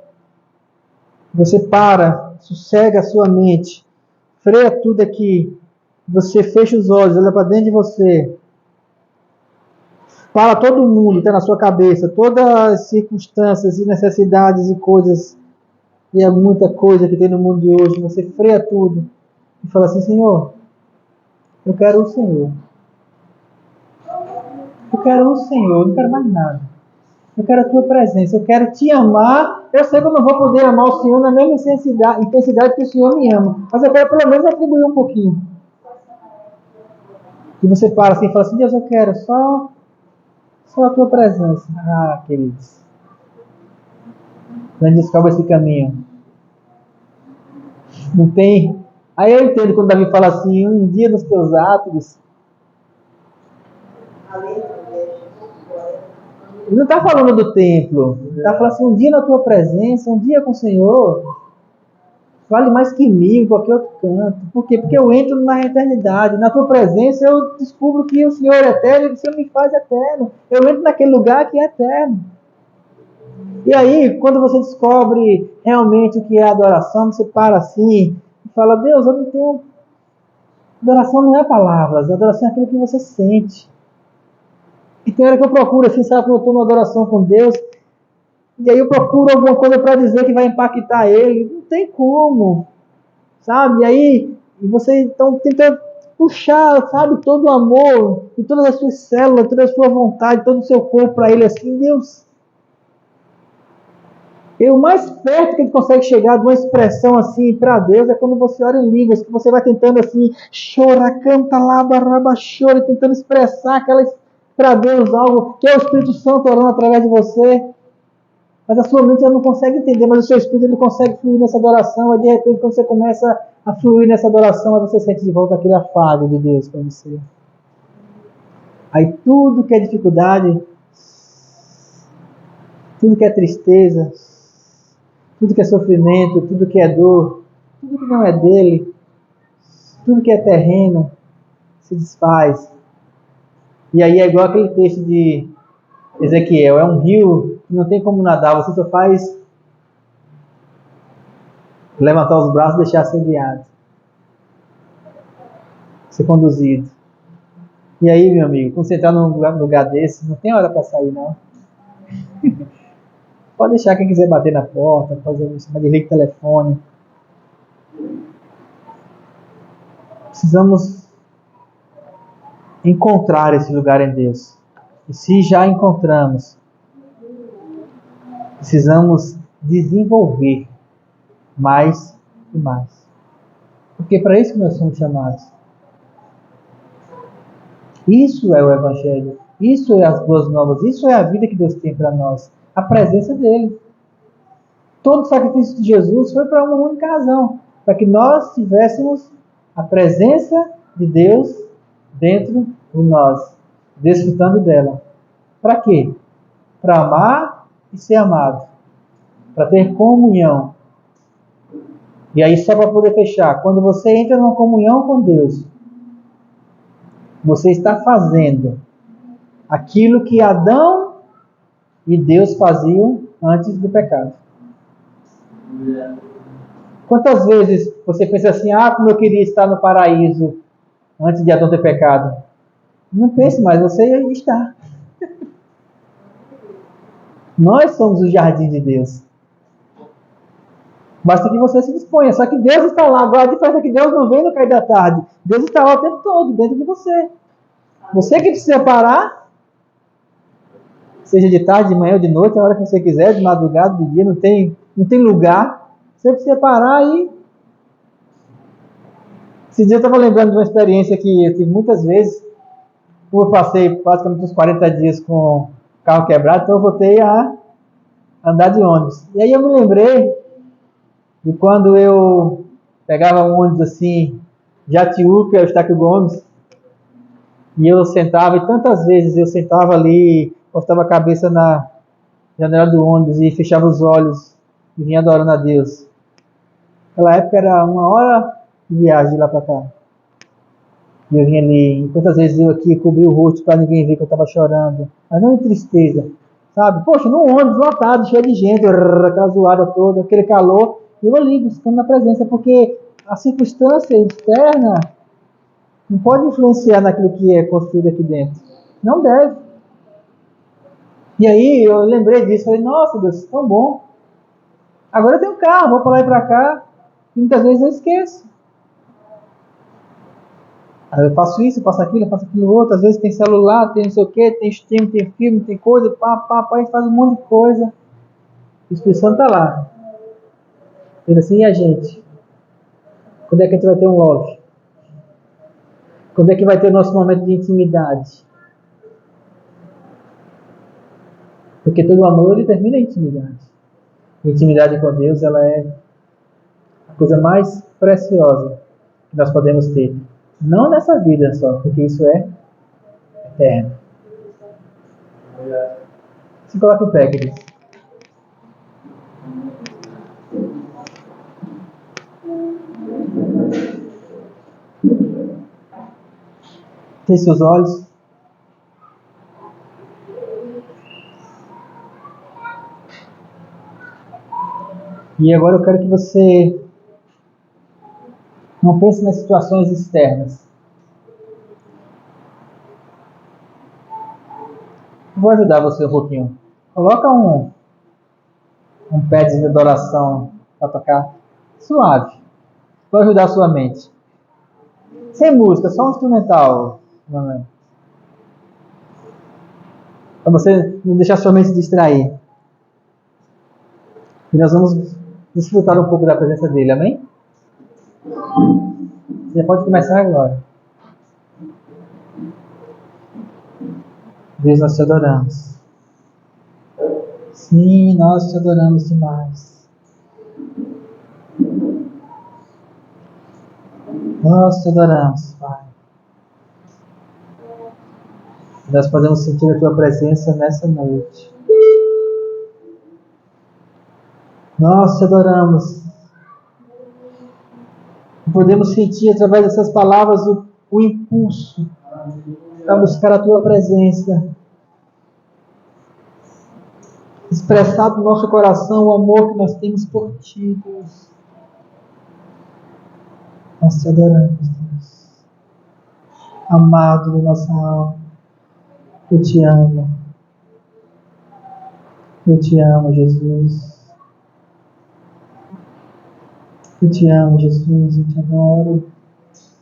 você para, sossega a sua mente, freia tudo aqui, você fecha os olhos, olha para dentro de você. Para todo mundo que está na sua cabeça, todas as circunstâncias e necessidades e coisas, e é muita coisa que tem no mundo de hoje, você freia tudo e fala assim: Senhor, eu quero o Senhor. Eu quero o Senhor, eu não quero mais nada. Eu quero a tua presença, eu quero te amar. Eu sei que eu não vou poder amar o Senhor na mesma intensidade que o Senhor me ama, mas eu quero pelo menos atribuir um pouquinho. E você para assim e fala assim: Deus, eu quero só a tua presença. Ah, queridos. Quando descobre esse caminho. Não tem. Aí eu entendo quando Davi fala assim: um dia dos teus atos. Ele não está falando do templo. Ele está falando assim: um dia na tua presença, um dia com o Senhor, vale mais que 1000 em qualquer outro canto. Por quê? Porque eu entro na eternidade. Na tua presença eu descubro que o Senhor é eterno e o Senhor me faz eterno. Eu entro naquele lugar que é eterno. E aí, quando você descobre realmente o que é adoração, você para assim e fala: Deus, eu não tenho. Adoração não é palavras, adoração é aquilo que você sente. E tem hora que eu procuro, assim, sabe, quando eu estou numa adoração com Deus, e aí eu procuro alguma coisa para dizer que vai impactar ele. Não tem como, sabe? E aí você então tenta puxar, sabe, todo o amor, e todas as suas células, toda a sua vontade, todo o seu corpo para ele assim: Deus. E o mais perto que a gente consegue chegar de uma expressão assim para Deus é quando você ora em línguas, que você vai tentando assim, chora, canta, laba, raba, chora, tentando expressar para Deus algo que é o Espírito Santo orando através de você. Mas a sua mente ela não consegue entender, mas o seu espírito ele consegue fluir nessa adoração. Aí de repente, quando você começa a fluir nessa adoração, aí você sente de volta aquele afago de Deus para você. Aí tudo que é dificuldade, tudo que é tristeza, tudo que é sofrimento, tudo que é dor, tudo que não é dele, tudo que é terreno, se desfaz. E aí é igual aquele texto de Ezequiel: é um rio que não tem como nadar, você só faz levantar os braços e deixar ser guiado, ser conduzido. E aí, meu amigo, quando você entrar num lugar desse, não tem hora para sair, não. Pode deixar quem quiser bater na porta, pode chamar de rei telefone. Precisamos encontrar esse lugar em Deus. E se já encontramos, precisamos desenvolver mais e mais. Porque é para isso que nós somos chamados. Isso é o Evangelho. Isso é as boas novas. Isso é a vida que Deus tem para nós. A presença dele. Todo o sacrifício de Jesus foi para uma única razão. Para que nós tivéssemos a presença de Deus dentro de nós. Desfrutando dela. Para quê? Para amar e ser amado. Para ter comunhão. E aí, só para poder fechar, quando você entra numa comunhão com Deus, você está fazendo aquilo que Adão e Deus faziam antes do pecado. Quantas vezes você pensa assim: como eu queria estar no paraíso antes de Adão ter pecado? Não pense mais, você está. Nós somos o jardim de Deus. Basta que você se disponha. Só que Deus está lá. Agora a diferença é que Deus não vem no cair da tarde. Deus está lá o tempo todo, dentro de você. Você que precisa parar, seja de tarde, de manhã ou de noite, a hora que você quiser, de madrugada, de dia, não tem lugar. Você precisa parar e... Esse dia eu estava lembrando de uma experiência que eu tive muitas vezes. Eu passei praticamente uns 40 dias com o carro quebrado, então eu voltei a andar de ônibus. E aí eu me lembrei de quando eu pegava um ônibus assim, de Atiúca, Eustáquio Gomes, e eu sentava, e tantas vezes eu sentava ali, postava a cabeça na janela do ônibus e fechava os olhos e vinha adorando a Deus. Naquela época era 1 hora de viagem de lá para cá. E eu vinha ali, e quantas vezes eu aqui cobri o rosto para ninguém ver que eu estava chorando, mas não de tristeza, sabe? Poxa, num ônibus lotado, cheio de gente, aquela zoada toda, aquele calor, e eu ali buscando na presença, porque a circunstância externa não pode influenciar naquilo que é construído aqui dentro. Não deve. E aí eu lembrei disso, falei: nossa Deus, tão bom. Agora eu tenho um carro, vou para lá e para cá, e muitas vezes eu esqueço. Aí eu faço isso, eu faço aquilo outro. Às vezes tem celular, tem não sei o que, tem stream, tem filme, tem coisa, pá, a gente faz um monte de coisa. O Espírito Santo está lá. Ele assim, e a gente? Quando é que a gente vai ter um love? Quando é que vai ter o nosso momento de intimidade? Porque todo amor ele termina em intimidade. A intimidade com Deus, ela é a coisa mais preciosa que nós podemos ter. Não nessa vida só, porque isso é eterno. Se coloca em pé, queridos. Feche seus olhos. E agora eu quero que você não pense nas situações externas. Vou ajudar você um pouquinho. Coloca um pad de adoração para tocar suave. Vou ajudar a sua mente. Sem música, só um instrumental. Para você não deixar sua mente se distrair. E nós vamos desfrutar um pouco da presença dele, amém? Você pode começar agora. Deus, nós te adoramos. Sim, nós te adoramos demais. Nós te adoramos, Pai. Nós podemos sentir a tua presença nessa noite. Nós te adoramos. Podemos sentir através dessas palavras o impulso para buscar a tua presença. Expressar do nosso coração o amor que nós temos por ti, Deus. Nós te adoramos, Deus. Amado da nossa alma. Eu te amo. Eu te amo, Jesus. Eu te amo, Jesus. Eu te adoro.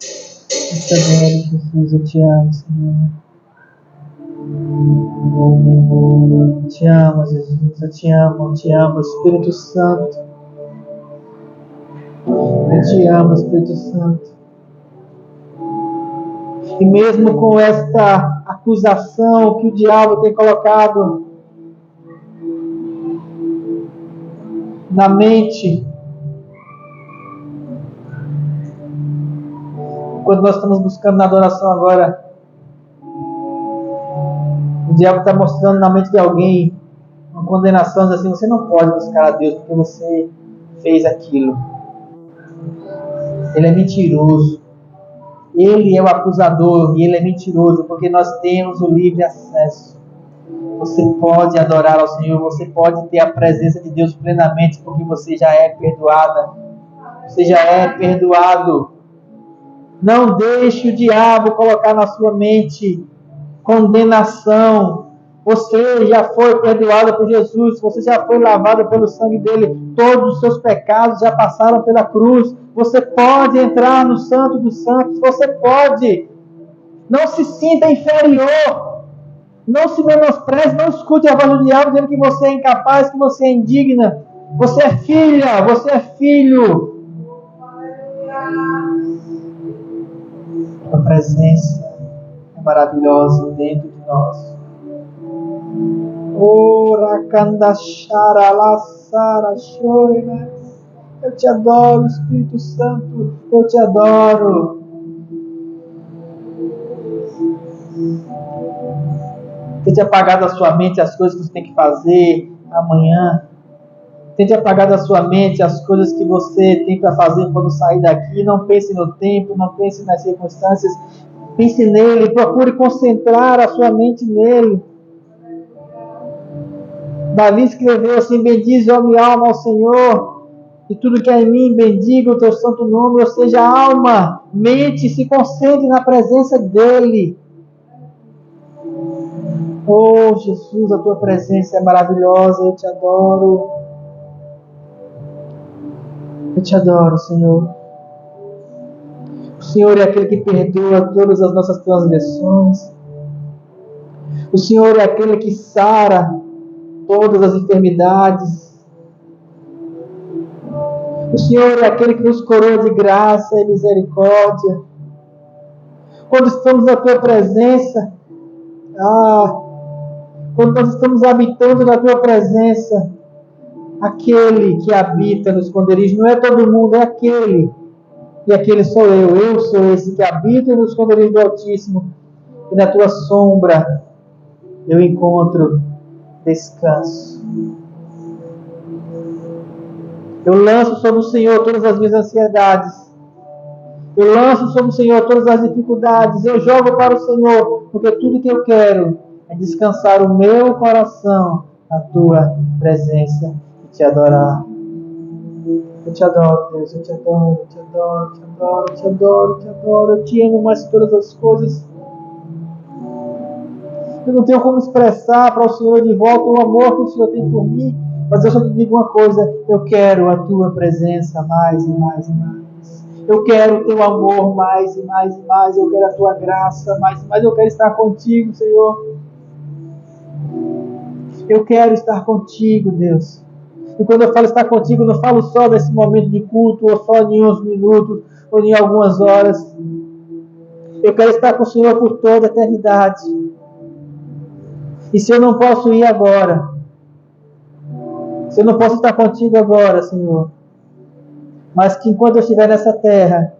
Eu te adoro, Jesus. Eu te amo, Senhor. Eu te amo, Jesus. Eu te amo, Espírito Santo. Eu te amo, Espírito Santo. E mesmo com esta acusação que o diabo tem colocado na mente, quando nós estamos buscando na adoração agora, o diabo está mostrando na mente de alguém uma condenação, assim, você não pode buscar a Deus porque você fez aquilo. Ele é mentiroso. Ele é o acusador e ele é mentiroso porque nós temos o livre acesso. Você pode adorar ao Senhor, você pode ter a presença de Deus plenamente porque você já é perdoada. Você já é perdoado. Não deixe o diabo colocar na sua mente condenação. Você já foi perdoado por Jesus, você já foi lavado pelo sangue dele, todos os seus pecados já passaram pela cruz. Você pode entrar no Santo dos Santos, você pode. Não se sinta inferior, não se menospreze, não escute a voz do diabo dizendo que você é incapaz, que você é indigna. Você é filha, você é filho. A presença é maravilhosa dentro de nós. Eu te adoro, Espírito Santo, eu te adoro. Tente apagar da sua mente as coisas que você tem que fazer amanhã. Tente apagar da sua mente as coisas que você tem para fazer quando sair daqui. Não pense no tempo, não pense nas circunstâncias. Pense nele, procure concentrar a sua mente nele. Davi escreveu assim: bendize, ó minha alma, ao Senhor, e tudo que é em mim, bendiga o teu santo nome. Ou seja, alma, mente, se concentre na presença dele. Oh Jesus, a tua presença é maravilhosa, eu te adoro. Eu te adoro, Senhor. O Senhor é aquele que perdoa todas as nossas transgressões. O Senhor é aquele que sara todas as enfermidades. O Senhor é aquele que nos coroa de graça e misericórdia. Quando estamos na Tua presença, quando nós estamos habitando na Tua presença, aquele que habita no esconderijo, não é todo mundo, é aquele. E aquele sou eu sou esse que habita no esconderijo do Altíssimo, e na Tua sombra eu encontro descanso. Eu lanço sobre o Senhor todas as minhas ansiedades. Eu lanço sobre o Senhor todas as dificuldades. Eu jogo para o Senhor, porque tudo que eu quero é descansar o meu coração na Tua presença e Te adorar. Eu Te adoro, Deus. Eu Te adoro, eu Te adoro, eu Te adoro, eu Te adoro, eu Te adoro. Eu Te amo mais que todas as coisas. Eu não tenho como expressar para o Senhor de volta o amor que o Senhor tem por mim, mas eu só te digo uma coisa: eu quero a Tua presença mais e mais e mais. Eu quero o Teu amor mais e mais e mais. Eu quero a Tua graça mais e mais. Eu quero estar contigo, Senhor. Eu quero estar contigo, Deus. E quando eu falo estar contigo, eu não falo só nesse momento de culto, ou só em uns minutos, ou em algumas horas. Eu quero estar com o Senhor por toda a eternidade. E se eu não posso ir agora, se eu não posso estar contigo agora, Senhor, mas que enquanto eu estiver nessa terra,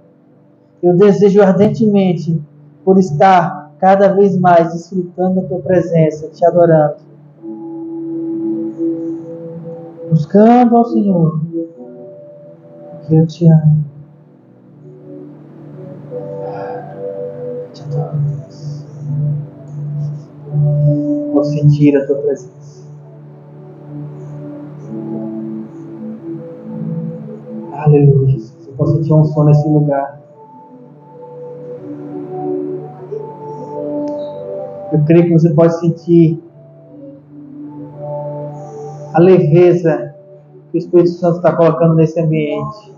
eu desejo ardentemente por estar cada vez mais desfrutando da Tua presença, Te adorando, buscando ao Senhor, que eu Te amo. Te adoro, Deus. Vou sentir a Tua presença. Aleluia. Eu posso sentir um som nesse lugar. Eu creio que você pode sentir a leveza que o Espírito Santo está colocando nesse ambiente.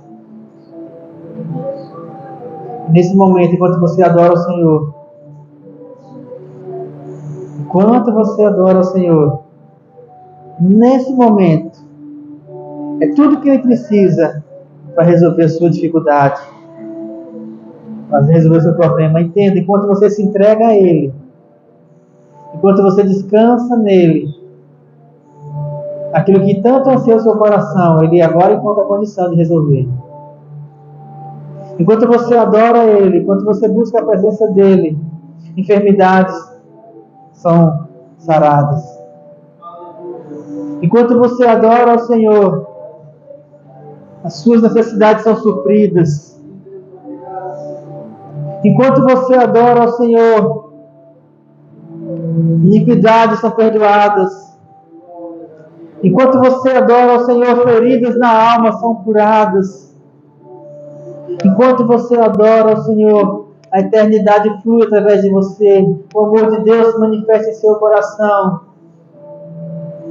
Nesse momento, enquanto você adora o Senhor, nesse momento, é tudo que Ele precisa para resolver a sua dificuldade, para resolver o seu problema. Entenda, enquanto você se entrega a Ele, enquanto você descansa nele, aquilo que tanto anseia o seu coração, Ele agora encontra a condição de resolver. Enquanto você adora Ele, enquanto você busca a presença dEle, enfermidades são saradas. Enquanto você adora ao Senhor, as suas necessidades são supridas. Enquanto você adora ao Senhor, iniquidades são perdoadas. Enquanto você adora ao Senhor, feridas na alma são curadas. Enquanto você adora ao Senhor, a eternidade flui através de você. O amor de Deus se manifesta em seu coração.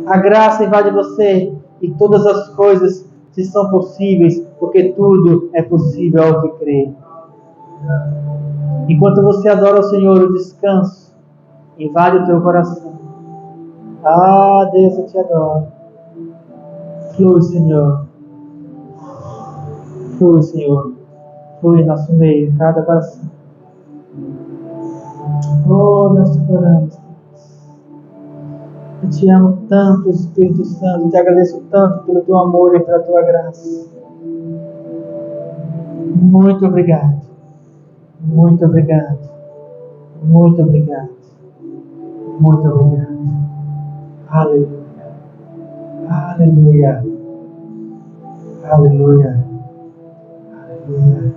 A graça invade você e todas as coisas te são possíveis, porque tudo é possível ao que crê. Enquanto você adora ao Senhor, o descanso invade o teu coração. Ah, Deus, eu te adoro. Flui, Senhor. Flui, Senhor. Flui em nosso meio, em cada coração. Oh, nós te adoramos. Eu te amo tanto, Espírito Santo. Eu te agradeço tanto pelo teu amor e pela tua graça. Muito obrigado. Muito obrigado. Muito obrigado. Muito obrigado. Aleluia. Aleluia. Aleluia. Aleluia.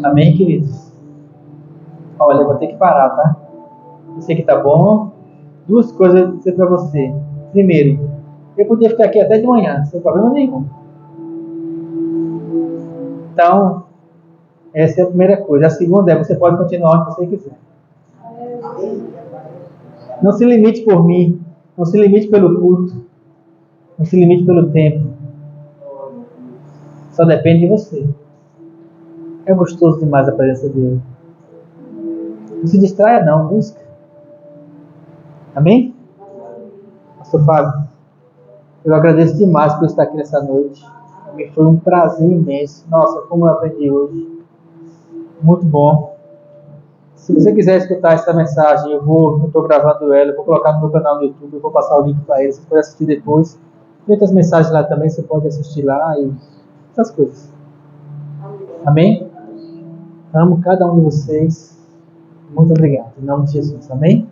Amém, queridos? Olha, eu vou ter que parar, tá? Eu sei que tá bom. Duas coisas eu vou dizer para você. Primeiro, eu podia ficar aqui até de manhã, sem problema nenhum. Então, essa é a primeira coisa. A segunda é, você pode continuar onde você quiser. Não se limite por mim. Não se limite pelo culto. Não se limite pelo tempo. Só depende de você. É gostoso demais a presença dele. Não se distraia não, busca. Amém? Pastor Fábio, eu agradeço demais por estar aqui nessa noite. Me foi um prazer imenso. Nossa, como eu aprendi hoje. Muito bom. Se você quiser escutar essa mensagem, eu estou gravando ela, eu vou colocar no meu canal no YouTube, eu vou passar o link para ele, você pode assistir depois. Tem outras mensagens lá também, você pode assistir lá e essas coisas. Amém? Amo cada um de vocês. Muito obrigado. Em nome de Jesus. Amém?